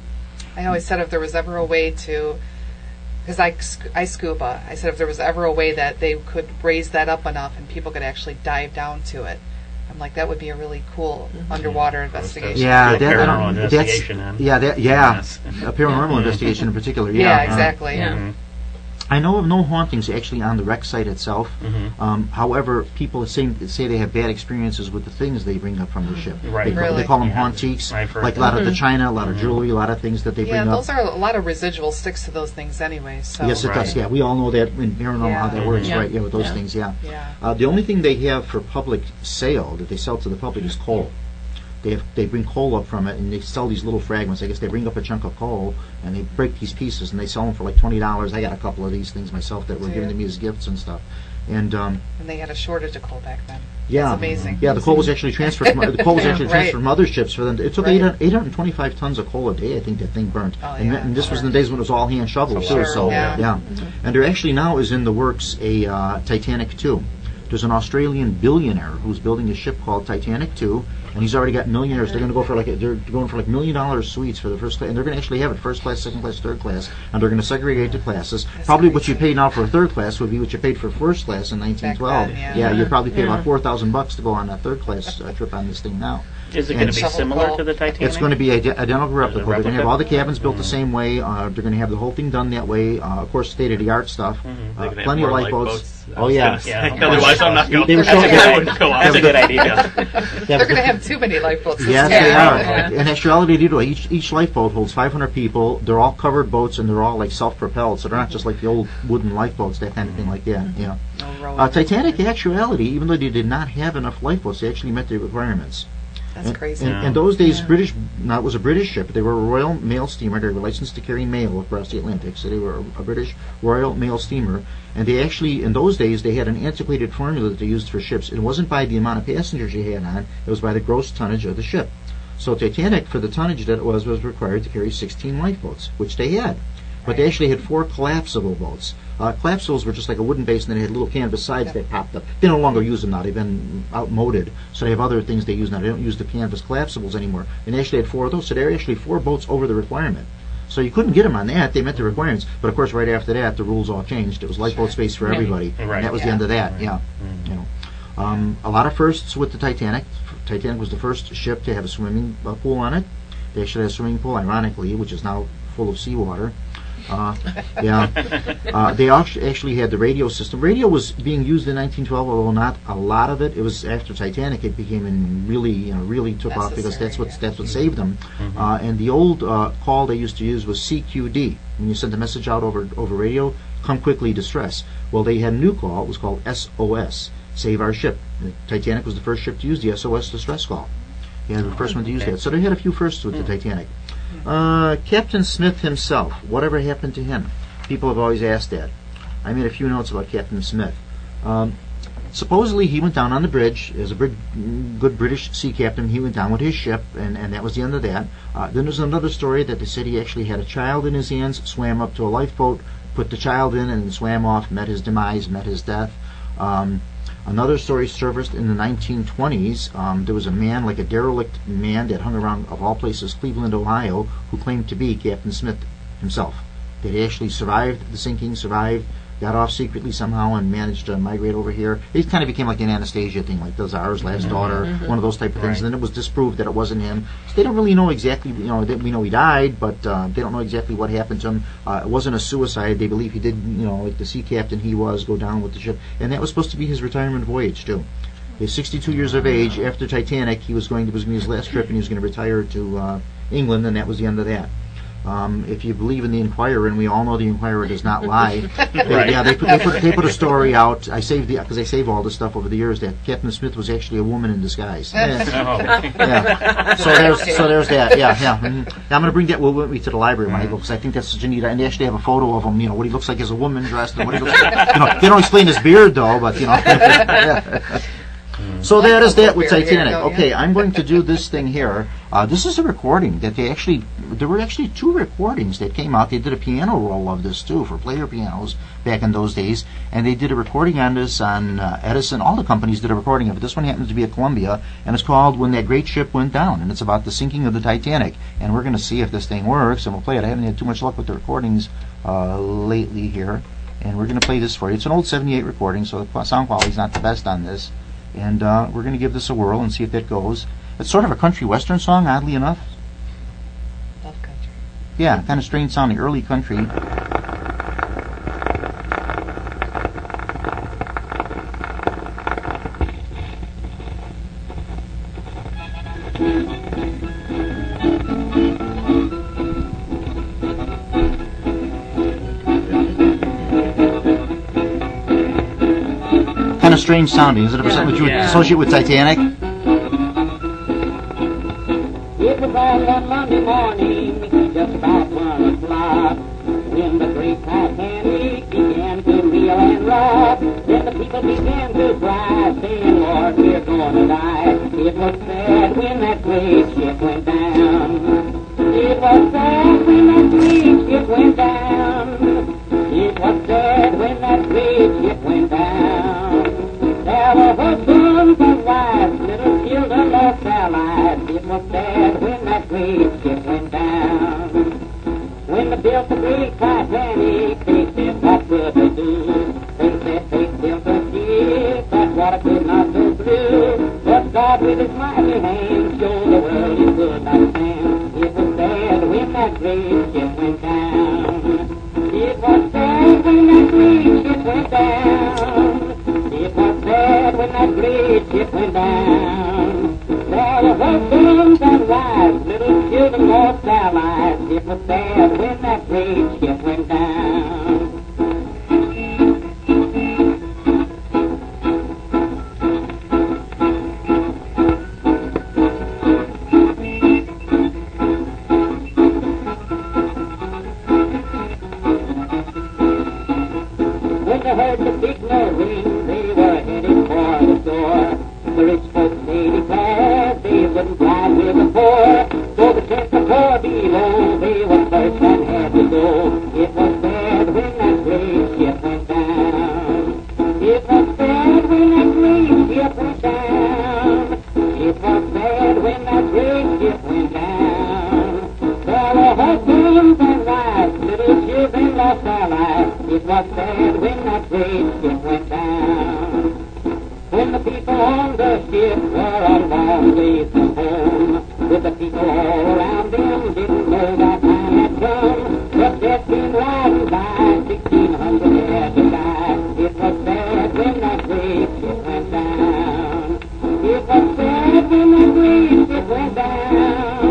Speaker 7: always said if there was ever a way to because I scuba. I said if there was ever a way that they could raise that up enough and people could actually dive down to it, I'm like, that would be a really cool underwater investigation.
Speaker 1: Yeah,
Speaker 8: Do a paranormal investigation.
Speaker 1: a
Speaker 8: Yes.
Speaker 1: paranormal investigation in particular. Yeah,
Speaker 7: Yeah, exactly.
Speaker 5: Yeah.
Speaker 1: I know of no hauntings actually on the wreck site itself.
Speaker 8: Mm-hmm.
Speaker 1: However, people say they have bad experiences with the things they bring up from the ship.
Speaker 8: Right.
Speaker 1: They call them
Speaker 8: Yeah.
Speaker 1: hauntiques,
Speaker 8: I've heard
Speaker 1: like a
Speaker 8: that.
Speaker 1: lot of the china, a lot of jewelry, a lot of things that they
Speaker 7: Yeah,
Speaker 1: bring up.
Speaker 7: those are a lot of residual sticks to those things anyway. So.
Speaker 1: Yes, it does. Yeah, we all know that in paranormal how that
Speaker 7: Yeah.
Speaker 1: works,
Speaker 5: Yeah.
Speaker 1: right? Yeah, with those
Speaker 5: Yeah.
Speaker 1: things. Yeah.
Speaker 7: Yeah.
Speaker 1: The only thing they have for public sale that they sell to the public is coal. They bring coal up from it and they sell these little fragments. I guess they bring up a chunk of coal and they break these pieces and they sell them for like $20. I got a couple of these things myself that were given to me as gifts and stuff. And
Speaker 7: And they had a shortage of coal back then.
Speaker 1: yeah,
Speaker 7: It's amazing.
Speaker 1: Yeah, the coal was actually transferred.
Speaker 7: Right.
Speaker 1: From other ships for them. It took
Speaker 7: Right.
Speaker 1: 825 tons of coal a day. I think that thing burnt.
Speaker 7: Oh,
Speaker 1: and,
Speaker 7: yeah.
Speaker 1: and this was in the days when it was all hand shovel too.
Speaker 7: Sure,
Speaker 1: So
Speaker 7: yeah.
Speaker 1: And there actually now is in the works a Titanic 2. There's an Australian billionaire who's building a ship called Titanic 2, and he's already got millionaires. They're going to go for they're going for like $1 million suites for the first class, and they're going to actually have it first class, second class, third class, and they're going to segregate the classes. Probably what you pay now for a third class would be what you paid for first class in 1912.
Speaker 7: Back then,
Speaker 1: you probably pay about $4,000 to go on a third class trip on this thing now.
Speaker 8: Is it going to be
Speaker 7: Shovel
Speaker 8: similar
Speaker 7: coal.
Speaker 8: to the Titanic?
Speaker 1: It's going to be identical replica. They're going to have
Speaker 8: replica?
Speaker 1: all the cabins built the same way. They're going to have the whole thing done that way. Of course, state-of-the-art stuff.
Speaker 3: They're gonna have
Speaker 1: Plenty of
Speaker 3: more
Speaker 1: lifeboats.
Speaker 3: lifeboats. I
Speaker 1: Oh
Speaker 3: was
Speaker 1: yeah.
Speaker 3: gonna say,
Speaker 8: Yeah.
Speaker 3: Otherwise, I'm not going.
Speaker 1: They were showing-
Speaker 3: I wouldn't go out.
Speaker 8: That's a good idea.
Speaker 7: They're going to have too many lifeboats. this
Speaker 1: Yes,
Speaker 7: time.
Speaker 1: they are.
Speaker 7: Yeah.
Speaker 1: In actuality, they do. Each lifeboat holds 500 people. They're all covered boats, and they're all like self-propelled. So they're not just like the old wooden lifeboats, that kind of thing like that. Yeah.
Speaker 7: No rowing.
Speaker 1: Titanic, in actuality, even though they did not have enough lifeboats, they actually met the requirements.
Speaker 7: That's crazy.
Speaker 1: In those days, it was a British ship. They were a Royal Mail steamer. They were licensed to carry mail across the Atlantic, so they were a British Royal Mail steamer. And they actually, in those days, they had an antiquated formula that they used for ships. It wasn't by the amount of passengers you had on; it was by the gross tonnage of the ship. So Titanic, for the tonnage that it was required to carry 16 lifeboats, which they had. But they actually had 4 collapsible boats. Collapsibles were just like a wooden base, and then they had little canvas sides that popped up. They no longer use them now. They've been outmoded. So they have other things they use now. They don't use the canvas collapsibles anymore. And they actually had 4 of those. So they were actually 4 boats over the requirement. So you couldn't get them on that. They met the requirements. But of course, right after that, the rules all changed. It was lifeboat space for everybody.
Speaker 8: Right.
Speaker 1: And that was the end of that. Yeah. You know, a lot of firsts with the Titanic. Titanic was the first ship to have a swimming pool on it. They actually had a swimming pool, ironically, which is now full of seawater. They actually had the radio system. Radio was being used in 1912, although not a lot of it. It was after Titanic it became really took off because that's what saved them. And the old call they used to use was CQD. When you sent a message out over radio, come quickly, distress. Well, they had a new call. It was called SOS, save our ship. The Titanic was the first ship to use the SOS distress call. Yeah, the first one to use that. So they had a few firsts with the Titanic. Captain Smith himself, whatever happened to him? People have always asked that. I made a few notes about Captain Smith. Supposedly he went down on the bridge as a good British sea captain. He went down with his ship, and that was the end of that. Then there's another story that they said he actually had a child in his hands, swam up to a lifeboat, put the child in, and then swam off, met his demise, met his death. Another story surfaced in the 1920s. There was a man, like a derelict man, that hung around, of all places, Cleveland, Ohio, who claimed to be Captain Smith himself. That he actually survived the sinking, got off secretly somehow, and managed to migrate over here. It kind of became like an Anastasia thing, like the Tsar's last daughter, one of those type of things. And then it was disproved that it wasn't him. So they don't really know exactly, we know he died, but they don't know exactly what happened to him. It wasn't a suicide. They believe he did, like the sea captain he was, go down with the ship. And that was supposed to be his retirement voyage, too. He was 62 years of age. After Titanic, it was going to be his last trip, and he was going to retire to England, and that was the end of that. If you believe in the Inquirer, and we all know the Inquirer does not lie, they put a story out. Because I save all this stuff over the years, that Captain Smith was actually a woman in disguise. Yeah. So there's that. Yeah. I'm going to bring that with me to the library when I go, because I think that's such a neat. And they actually have a photo of him. What he looks like as a woman dressed, and what he looks like. They don't explain his beard though, but. So that is that with
Speaker 7: Here,
Speaker 1: Titanic.
Speaker 7: go, yeah.
Speaker 1: Okay, I'm going to do this thing here. This is a recording that there were actually 2 recordings that came out. They did a piano roll of this too for player pianos back in those days, and they did a recording on this on Edison. All the companies did a recording of it. This one happens to be at Columbia, and it's called "When That Great Ship Went Down," and it's about the sinking of the Titanic. And we're going to see if this thing works, and we'll play it. I haven't had too much luck with the recordings lately here, and we're going to play this for you. It's an old '78 recording, so the sound quality's not the best on this. And we're going to give this a whirl and see if that goes. It's sort of a country western song, oddly enough.
Speaker 7: Love country.
Speaker 1: Yeah, kind of strange sounding, early country. Kind of strange sounding. Is it something that you would associate with Titanic?
Speaker 2: It was on one Monday morning, just about 1 o'clock, when the great Titanic began to reel and rock. Then the people began to cry, saying, "Lord, we're gonna die." It was sad when that great ship went down. It was sad when that great ship went down. It was sad when that great ship went down. There were husbands and wives, little children lost their lives. It was sad when that great ship went down. When they built the great Titanic, they said, what could they do? They said they built a ship that water could not go through. But God with his mighty hand showed the world he could not stand. It was sad when that great ship went down. It was sad when that great ship went down. It was sad when that great ship went down. There were husbands and wives, little children lost their lives. It was sad when that great ship went down. When they heard the signal ring, they were headed for the door. The rich folks, they declared they wouldn't ride with the poor. So the sent the poor below, they were first and had to go. It was sad when that great ship went down. It was sad when that great ship went down. It was sad when that great ship went down. There were husbands and wives, little children lost their lives. It was sad when that great ship went down. When the people on the ship were a long way from home, with the people all around them didn't know that time had come. But death been riding by, 1,600 had to die. It was sad when that great ship went down. It was sad when that great ship went down.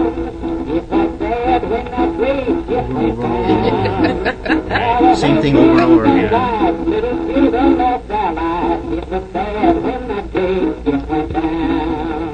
Speaker 2: It was sad when that great ship went down.
Speaker 1: Same thing over and over again.
Speaker 2: Little children lost their lives. It was sad when that great ship went down.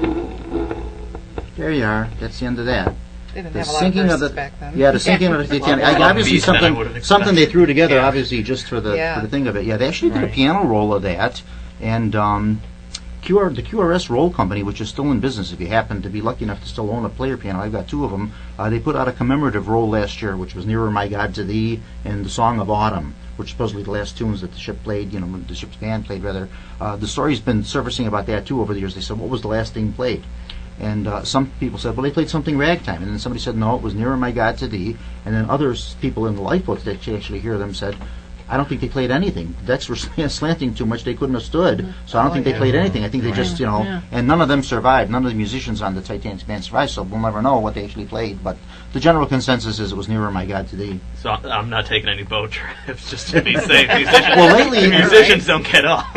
Speaker 1: There you are. That's the end of that.
Speaker 7: They didn't
Speaker 1: The
Speaker 7: have a lot of
Speaker 1: sinking of
Speaker 7: verses
Speaker 1: the
Speaker 7: back then.
Speaker 1: the sinking of the Titanic.
Speaker 3: Well,
Speaker 1: Obviously
Speaker 3: beats than I would've
Speaker 1: something they
Speaker 3: expected.
Speaker 1: threw together.
Speaker 3: Yeah.
Speaker 1: Obviously just for the
Speaker 7: Yeah.
Speaker 1: thing of it. Yeah, they actually did a
Speaker 3: Right.
Speaker 1: piano roll of that, and the QRS Roll Company, which is still in business. If you happen to be lucky enough to still own a player piano, I've got 2 of them. They put out a commemorative roll last year, which was "Nearer My God to Thee" and "The Song of Autumn," which are supposedly the last tunes that the ship played. The ship's band played rather. The story's been surfacing about that too over the years. They said, what was the last thing played? And some people said, well, they played something ragtime. And then somebody said, no, it was "Nearer My God to Thee." And then others, people in the lifeboats that actually hear them, said, I don't think they played anything. The decks were slanting too much. They couldn't have stood. So I don't think they played anything. I think they just, and none of them survived. None of the musicians on the Titanic's band survived, so we'll never know what they actually played. But the general consensus is it was "Nearer My God to Thee."
Speaker 8: So I'm not taking any boat trips just to be safe. Musicians,
Speaker 1: Well, lately,
Speaker 8: musicians don't get off.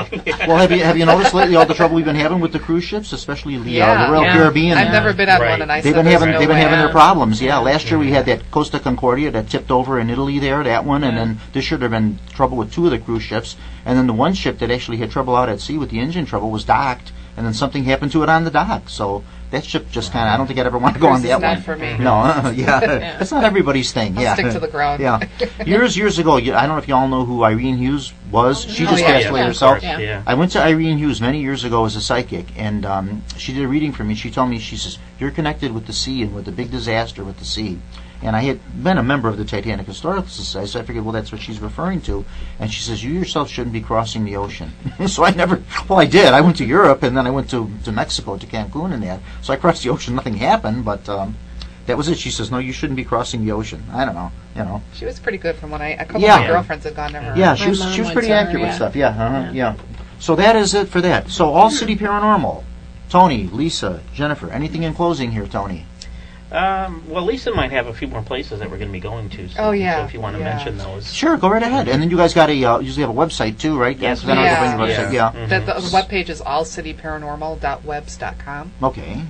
Speaker 1: well, have you noticed lately all the trouble we've been having with the cruise ships, especially the Royal
Speaker 5: yeah.
Speaker 1: Caribbean?
Speaker 7: I've never been on
Speaker 8: Right.
Speaker 7: one, and I
Speaker 1: They've
Speaker 7: said
Speaker 1: been
Speaker 7: there's
Speaker 1: having
Speaker 7: no
Speaker 1: they've been
Speaker 7: way
Speaker 1: having their
Speaker 7: on.
Speaker 1: problems. Yeah, last year we had that Costa Concordia that tipped over in Italy there, that one, and then this year there've been trouble with 2 of the cruise ships, and then the one ship that actually had trouble out at sea with the engine trouble was docked, and then something happened to it on the dock. So that ship just kind of, I don't think I'd ever want to go on
Speaker 7: Cruise
Speaker 1: that
Speaker 7: is not
Speaker 1: one.
Speaker 7: for me.
Speaker 1: No, yeah. That's not everybody's thing.
Speaker 7: I'll
Speaker 1: Yeah.
Speaker 7: stick to the ground.
Speaker 1: Yeah. Years ago, I don't know if you all know who Irene Hughes was. She just
Speaker 7: yeah,
Speaker 1: passed
Speaker 7: yeah,
Speaker 1: away
Speaker 7: of
Speaker 1: herself.
Speaker 8: course, yeah.
Speaker 1: I went to Irene Hughes many years ago as a psychic, and she did a reading for me. She told me, she says, you're connected with the sea and with the big disaster with the sea. And I had been a member of the Titanic Historical Society, so I figured, well, that's what she's referring to. And she says, you yourself shouldn't be crossing the ocean. So I I did. I went to Europe, and then I went to Mexico, to Cancun and that. So I crossed the ocean. Nothing happened, but that was it. She says, no, you shouldn't be crossing the ocean. I don't know,
Speaker 7: She was pretty good from when a couple
Speaker 1: Yeah.
Speaker 7: of my girlfriends had gone to her.
Speaker 1: Yeah,
Speaker 5: My
Speaker 1: she was
Speaker 5: mom
Speaker 1: pretty
Speaker 5: went to her,
Speaker 1: accurate with
Speaker 5: yeah.
Speaker 1: stuff. Yeah. So that is it for that. So All City Paranormal. Tony, Lisa, Jennifer, anything in closing here, Tony?
Speaker 8: Well, Lisa might have a few more places that we're going to be going to. So,
Speaker 7: Oh, yeah.
Speaker 8: So if you want to
Speaker 7: Yeah.
Speaker 8: mention those.
Speaker 1: Sure, go right ahead. And then you guys got usually have a website too, right?
Speaker 8: Yes,
Speaker 1: Then I'll go bring your
Speaker 7: Yeah.
Speaker 1: website. Yeah.
Speaker 8: Mhm.
Speaker 7: The webpage is allcityparanormal.webs.com.
Speaker 1: Okay.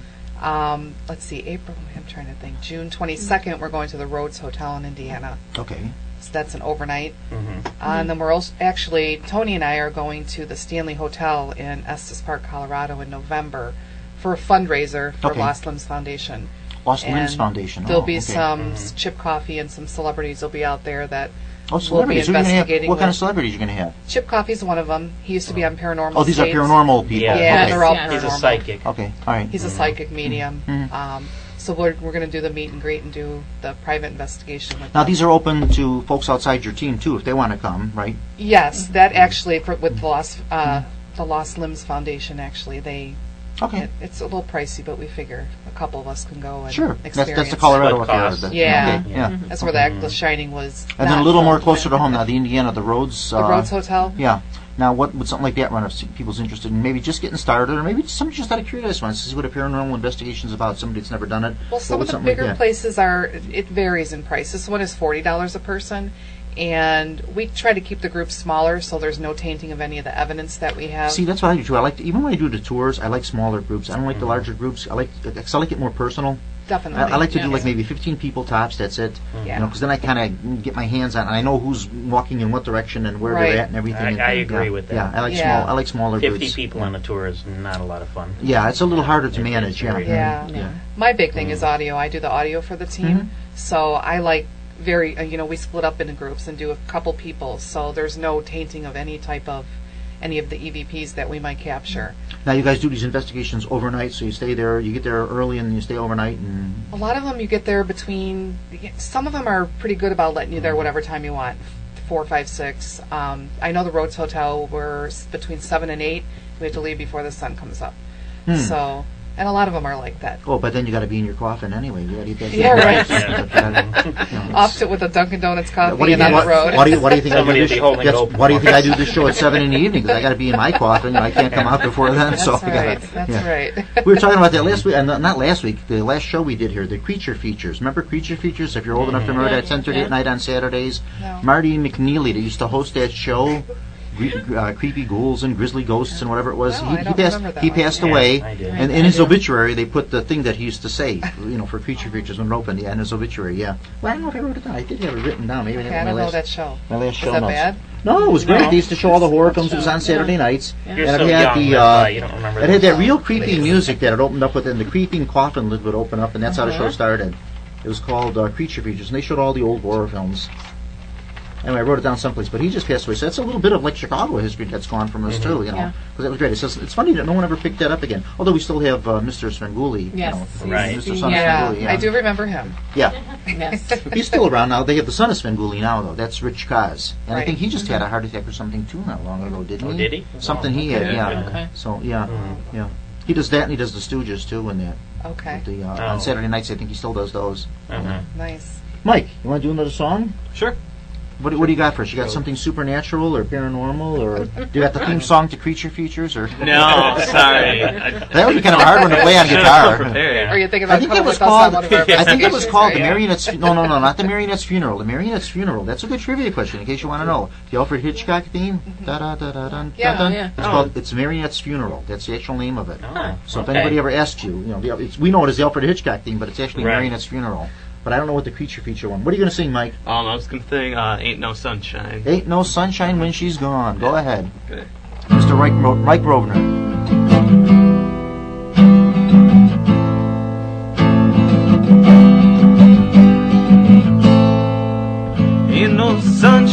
Speaker 7: Let's see, April, I'm trying to think. June 22nd, we're going to the Rhodes Hotel in Indiana.
Speaker 1: Okay.
Speaker 7: So that's an overnight.
Speaker 8: Mhm.
Speaker 7: And then we're also, actually, Tony and I are going to the Stanley Hotel in Estes Park, Colorado in November for a fundraiser for
Speaker 1: Okay.
Speaker 7: Lost Limbs Foundation.
Speaker 1: Lost Limbs
Speaker 7: And
Speaker 1: Foundation.
Speaker 7: There'll
Speaker 1: Oh,
Speaker 7: be
Speaker 1: okay.
Speaker 7: some chip coffee and some celebrities will be out there that
Speaker 1: Oh, celebrities. Who are you gonna have?
Speaker 7: investigating
Speaker 1: What kind of
Speaker 7: with-
Speaker 1: celebrities are you going to have?
Speaker 7: Chip Coffee's one of them. He used to be on Paranormal
Speaker 1: Oh, these are
Speaker 7: States.
Speaker 1: paranormal people.
Speaker 8: Yeah.
Speaker 7: Yeah,
Speaker 1: Okay.
Speaker 7: they're all
Speaker 5: Yes.
Speaker 7: paranormal.
Speaker 8: He's a psychic.
Speaker 1: Okay. All right.
Speaker 7: He's a psychic medium.
Speaker 1: Mhm.
Speaker 7: So we're going to do the meet and greet and do the private investigation with
Speaker 1: Now
Speaker 7: them.
Speaker 1: these are open to folks outside your team too, if they want to come, right?
Speaker 7: Yes, that actually, with the Lost Limbs Foundation, actually,
Speaker 1: Okay.
Speaker 7: it's a little pricey, but we figure a couple of us can go and
Speaker 1: Sure.
Speaker 7: experience.
Speaker 1: That's the Colorado
Speaker 8: What
Speaker 1: affair.
Speaker 8: cost?
Speaker 7: Yeah.
Speaker 1: Okay. Yeah.
Speaker 7: That's where the Shining was.
Speaker 1: And then a
Speaker 7: not
Speaker 1: little more
Speaker 7: filmed.
Speaker 1: closer to home now, the Indiana, the Rhodes.
Speaker 7: The Rhodes Hotel.
Speaker 1: Yeah. Now, what would something like that run if people's interested in maybe just getting started, or maybe somebody just out of curiosity wants to see what a paranormal investigation is about? Somebody that's never done it.
Speaker 7: Well, some
Speaker 1: What would
Speaker 7: of the
Speaker 1: something like
Speaker 7: bigger
Speaker 1: that?
Speaker 7: places it varies in price. This one is $40 a person, and we try to keep the group smaller so there's no tainting of any of the evidence that we have.
Speaker 1: See, that's what I do too. I like even when I do the tours, I like smaller groups. I don't like the larger groups. I like it more personal.
Speaker 7: Definitely.
Speaker 1: I like to do
Speaker 5: Yeah.
Speaker 1: like maybe 15 people tops. That's it.
Speaker 7: Yeah.
Speaker 1: You know, because then I kind of get my hands on. I know who's walking in what direction and where
Speaker 7: Right.
Speaker 1: they're at and everything.
Speaker 8: I
Speaker 1: And-
Speaker 8: agree
Speaker 1: yeah,
Speaker 8: with that.
Speaker 1: Yeah, I like
Speaker 7: Yeah.
Speaker 1: small. I like smaller
Speaker 8: 50
Speaker 1: groups.
Speaker 8: people
Speaker 1: yeah.
Speaker 8: on a tour is not a lot of fun.
Speaker 1: Yeah, it's a little harder to
Speaker 8: It is
Speaker 1: manage. Yeah.
Speaker 8: very
Speaker 7: Yeah.
Speaker 1: Yeah.
Speaker 7: My big thing is audio. I do the audio for the team,
Speaker 1: Mhm.
Speaker 7: so I like we split up into groups and do a couple people, so there's no tainting of any of the EVPs that we might capture.
Speaker 1: Now you guys do these investigations overnight, so you stay there. You get there early and you stay overnight, and
Speaker 7: A lot of them you get there some of them are pretty good about letting you there whatever time you want, 4, 5, 6. I know the Rhodes Hotel, we're between 7 and 8. We have to leave before the sun comes up. So, and a lot of them are like that.
Speaker 1: oh, but then you got to be in your coffin anyway. You got to eat that.
Speaker 7: Yeah, right.
Speaker 8: Yeah.
Speaker 7: Off to with a Dunkin' Donuts coffee
Speaker 1: What do you
Speaker 7: and
Speaker 1: think?
Speaker 7: on the road.
Speaker 1: What do you think?
Speaker 8: Somebody
Speaker 1: I
Speaker 8: will
Speaker 1: do
Speaker 8: be holding
Speaker 1: this,
Speaker 8: it open
Speaker 1: What do you
Speaker 8: for
Speaker 1: think I
Speaker 8: us.
Speaker 1: do this show at 7 in the evening? Because I got to be in my coffin. I can't come out before then.
Speaker 7: That's
Speaker 1: so I
Speaker 7: right.
Speaker 1: gotta,
Speaker 7: That's
Speaker 1: yeah.
Speaker 7: right.
Speaker 1: We were talking about that last week, and not last week. The last show we did here, the Creature Features. Remember Creature Features? If you're old enough to remember that, 10:30 at night on Saturdays.
Speaker 7: No.
Speaker 1: Marty McNeely, that used to host that show. Creepy ghouls and grisly ghosts and whatever it was.
Speaker 7: No, I don't remember that
Speaker 1: he
Speaker 7: one.
Speaker 1: passed
Speaker 8: Yeah,
Speaker 1: away,
Speaker 8: I did.
Speaker 1: and in his obituary they put the thing that he used to say, for Creature Features when it opened. Yeah, in his obituary. Yeah. Well, I don't know if I wrote it down. I did have it written down. Maybe
Speaker 7: Okay,
Speaker 1: I
Speaker 7: I
Speaker 1: didn't
Speaker 7: don't
Speaker 1: my
Speaker 7: know
Speaker 1: last,
Speaker 7: that show.
Speaker 1: my last
Speaker 7: Was
Speaker 1: show
Speaker 7: that
Speaker 1: notes.
Speaker 7: bad?
Speaker 1: No, it was great.
Speaker 8: No.
Speaker 1: They used to show all the horror films. It was on Saturday nights.
Speaker 8: You're
Speaker 1: And
Speaker 8: so
Speaker 1: it had
Speaker 8: young,
Speaker 1: the
Speaker 8: that's why you don't remember
Speaker 1: it had
Speaker 8: those
Speaker 1: that real
Speaker 8: songs.
Speaker 1: creepy music that it opened up with, and the creeping coffin lid would open up, and that's how the show started. It was called Creature Features, and they showed all the old horror films. Anyway, I wrote it down someplace, but he just passed away. So that's a little bit of like Chicago history that's gone from us too,
Speaker 5: Yeah.
Speaker 1: because it was great. It's funny that no one ever picked that up again. Although we still have Mr. Svengoolie,
Speaker 5: Yes.
Speaker 8: Right.
Speaker 1: Mr. Son
Speaker 7: Yeah,
Speaker 1: Svengoolie,
Speaker 7: I do remember him.
Speaker 1: Yeah,
Speaker 5: Yes.
Speaker 1: he's still around now. They have the son of Svengoolie now, though. That's Rich Kaz, and I
Speaker 7: Right.
Speaker 1: think he just had a heart attack or something too not long ago, didn't he?
Speaker 8: Oh, did he?
Speaker 1: Something he had, yeah.
Speaker 5: Okay.
Speaker 1: So yeah,
Speaker 8: Mhm.
Speaker 1: yeah. He does that, and he does the Stooges too, and that.
Speaker 7: Okay,
Speaker 1: With the,
Speaker 8: Oh.
Speaker 1: on Saturday nights, I think he still does those.
Speaker 8: Uh-huh.
Speaker 7: nice.
Speaker 1: Mike, you want to do another song?
Speaker 8: Sure.
Speaker 1: What do you got for us? You got something supernatural or paranormal, or do you got the theme song to Creature Features, or
Speaker 3: No, sorry.
Speaker 1: that would be kind of a hard one to play on guitar.
Speaker 7: Are you thinking
Speaker 1: I
Speaker 7: about
Speaker 1: think
Speaker 7: coming
Speaker 1: it was
Speaker 7: with us
Speaker 1: called.
Speaker 7: on one of our
Speaker 1: I think it was
Speaker 7: investigations,
Speaker 1: called the
Speaker 7: right?
Speaker 1: Marionette's. No, not the Marionette's Funeral. The Marionette's Funeral. That's a good trivia question in case you want to know. The Alfred Hitchcock theme. Da da da da da.
Speaker 7: Yeah,
Speaker 1: da.
Speaker 5: yeah.
Speaker 1: It's Marionette's Funeral. That's the actual name of it.
Speaker 8: Oh,
Speaker 1: So if
Speaker 8: okay.
Speaker 1: anybody ever asks you, we know it as the Alfred Hitchcock theme, but it's actually
Speaker 8: Right.
Speaker 1: Marionette's Funeral. But I don't know what the Creature Feature one. What are you going to sing, Mike?
Speaker 3: I was gonna sing "Ain't No Sunshine."
Speaker 1: Ain't no sunshine when she's gone. Go ahead.
Speaker 3: Okay.
Speaker 1: Mr. Mike Rovner.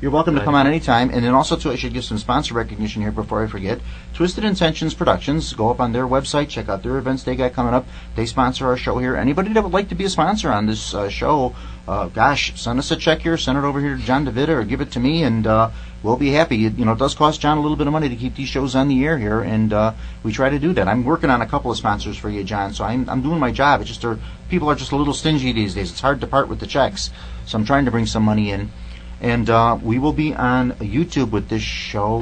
Speaker 1: You're welcome to come on anytime. And then also, too, I should give some sponsor recognition here before I forget. Twisted Intentions Productions. Go up on their website, check out their events they got coming up. They sponsor our show here. Anybody that would like to be a sponsor on this show, send us a check here, send it over here to John DeVita or give it to me, and we'll be happy. It does cost John a little bit of money to keep these shows on the air here, and we try to do that. I'm working on a couple of sponsors for you, John, so I'm doing my job. It's just people are just a little stingy these days. It's hard to part with the checks, so I'm trying to bring some money in. And we will be on YouTube with this show,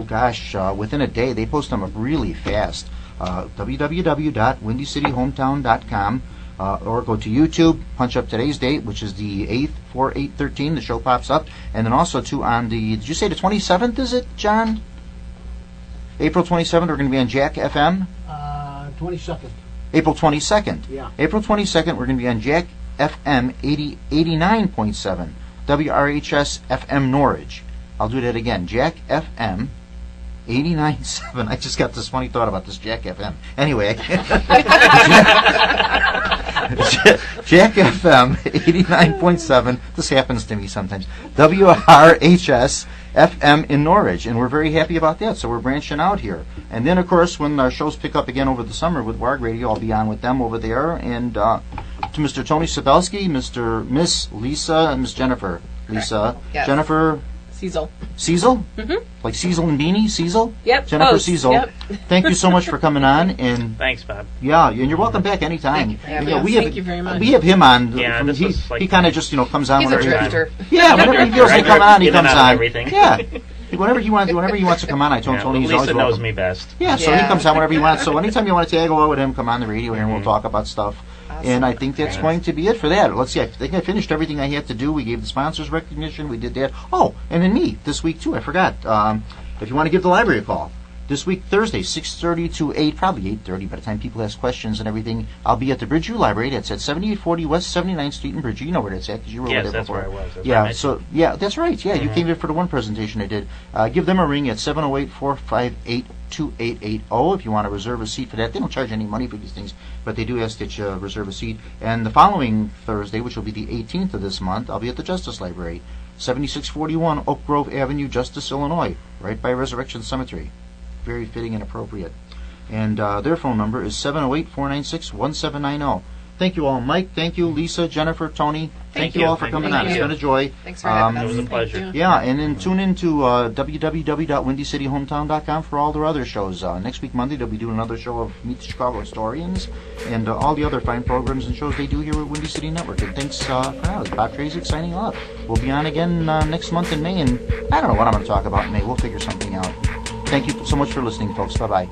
Speaker 1: within a day. They post them up really fast. www.windycityhometown.com or go to YouTube, punch up today's date, which is the 8th, 4/8/13. The show pops up. And then also, too, on the, did you say the 27th, is it, John? April 27th, we're going to be on Jack FM?
Speaker 6: 22nd.
Speaker 1: April 22nd.
Speaker 6: Yeah.
Speaker 1: April 22nd, we're going to be on Jack FM 89.7. WRHS FM Norwich. I'll do that again. Jack FM 89.7. I just got this funny thought about this Jack FM. Anyway, Jack FM 89.7. This happens to me sometimes. WRHS FM in Norwich, and we're very happy about that. So we're branching out here. And then, of course, when our shows pick up again over the summer with Warg Radio, I'll be on with them over there. And to Mr. Tony Sabelski, Miss Lisa, and Miss Jennifer. Lisa,
Speaker 7: Yes.
Speaker 1: Jennifer
Speaker 5: Cecil.
Speaker 1: Cecil? Mm-hmm. Like Cecil and Beanie? Cecil?
Speaker 5: Yep.
Speaker 1: Jennifer
Speaker 5: Close.
Speaker 1: Cecil.
Speaker 5: Yep.
Speaker 1: Thank you so much for coming on. And
Speaker 8: Thanks, Bob.
Speaker 1: yeah, and you're welcome back anytime.
Speaker 7: Thank you.
Speaker 5: Thank you very much.
Speaker 1: We have him on.
Speaker 8: Yeah, this was like-
Speaker 1: he kind of just comes on
Speaker 7: He's a
Speaker 1: whenever
Speaker 7: drifter.
Speaker 1: Yeah, whenever he feels to come on, he
Speaker 8: In and
Speaker 1: comes
Speaker 8: out of
Speaker 1: on.
Speaker 8: everything.
Speaker 1: Yeah, whenever he wants to come on, I told
Speaker 8: Yeah,
Speaker 1: Tony he's
Speaker 8: Lisa
Speaker 1: always
Speaker 8: knows
Speaker 1: welcome.
Speaker 8: me best.
Speaker 1: Yeah, so he
Speaker 7: Yeah.
Speaker 1: comes on whenever he wants. So anytime you want to tag along with him, come on the radio here and we'll talk about stuff.
Speaker 7: Awesome.
Speaker 1: And I think that's going to be it for that. Let's see, I think I finished everything I had to do. We gave the sponsors recognition. We did that. Oh, and then me this week too. I forgot. If you want to give the library a call, this week, Thursday, 6:30 to 8, probably 8:30 by the time people ask questions and everything. I'll be at the Bridgeview Library. That's at 7840 West 79th Street in Bridgeview. You know where that's at because you were
Speaker 8: Yes,
Speaker 1: over there
Speaker 8: that's
Speaker 1: before.
Speaker 8: where I was. That's
Speaker 1: Yeah,
Speaker 8: where I
Speaker 1: so, yeah, that's right. Yeah, you came here for the one presentation I did. Give them a ring at 708-458-2880 if you want to reserve a seat for that. They don't charge any money for these things, but they do ask that you reserve a seat. And the following Thursday, which will be the 18th of this month, I'll be at the Justice Library, 7641 Oak Grove Avenue, Justice, Illinois, right by Resurrection Cemetery. Very fitting and appropriate. And their phone number is 708-496-1790. Thank you all. Mike, thank you. Lisa, Jennifer, Tony, thank you all for coming on.
Speaker 7: Thank
Speaker 1: It's
Speaker 7: you.
Speaker 1: been a joy.
Speaker 7: Thanks for having
Speaker 8: It
Speaker 7: us.
Speaker 8: was a pleasure.
Speaker 5: Thank you.
Speaker 1: Yeah, and then tune in to www.windycityhometown.com for all their other shows. Next week, Monday, they'll be doing another show of Meet the Chicago Historians and all the other fine programs and shows they do here at Windy City Network. And thanks for now. It's Bob Trazik signing off. We'll be on again next month in May, and I don't know what I'm going to talk about in May. We'll figure something out. Thank you so much for listening, folks. Bye-bye.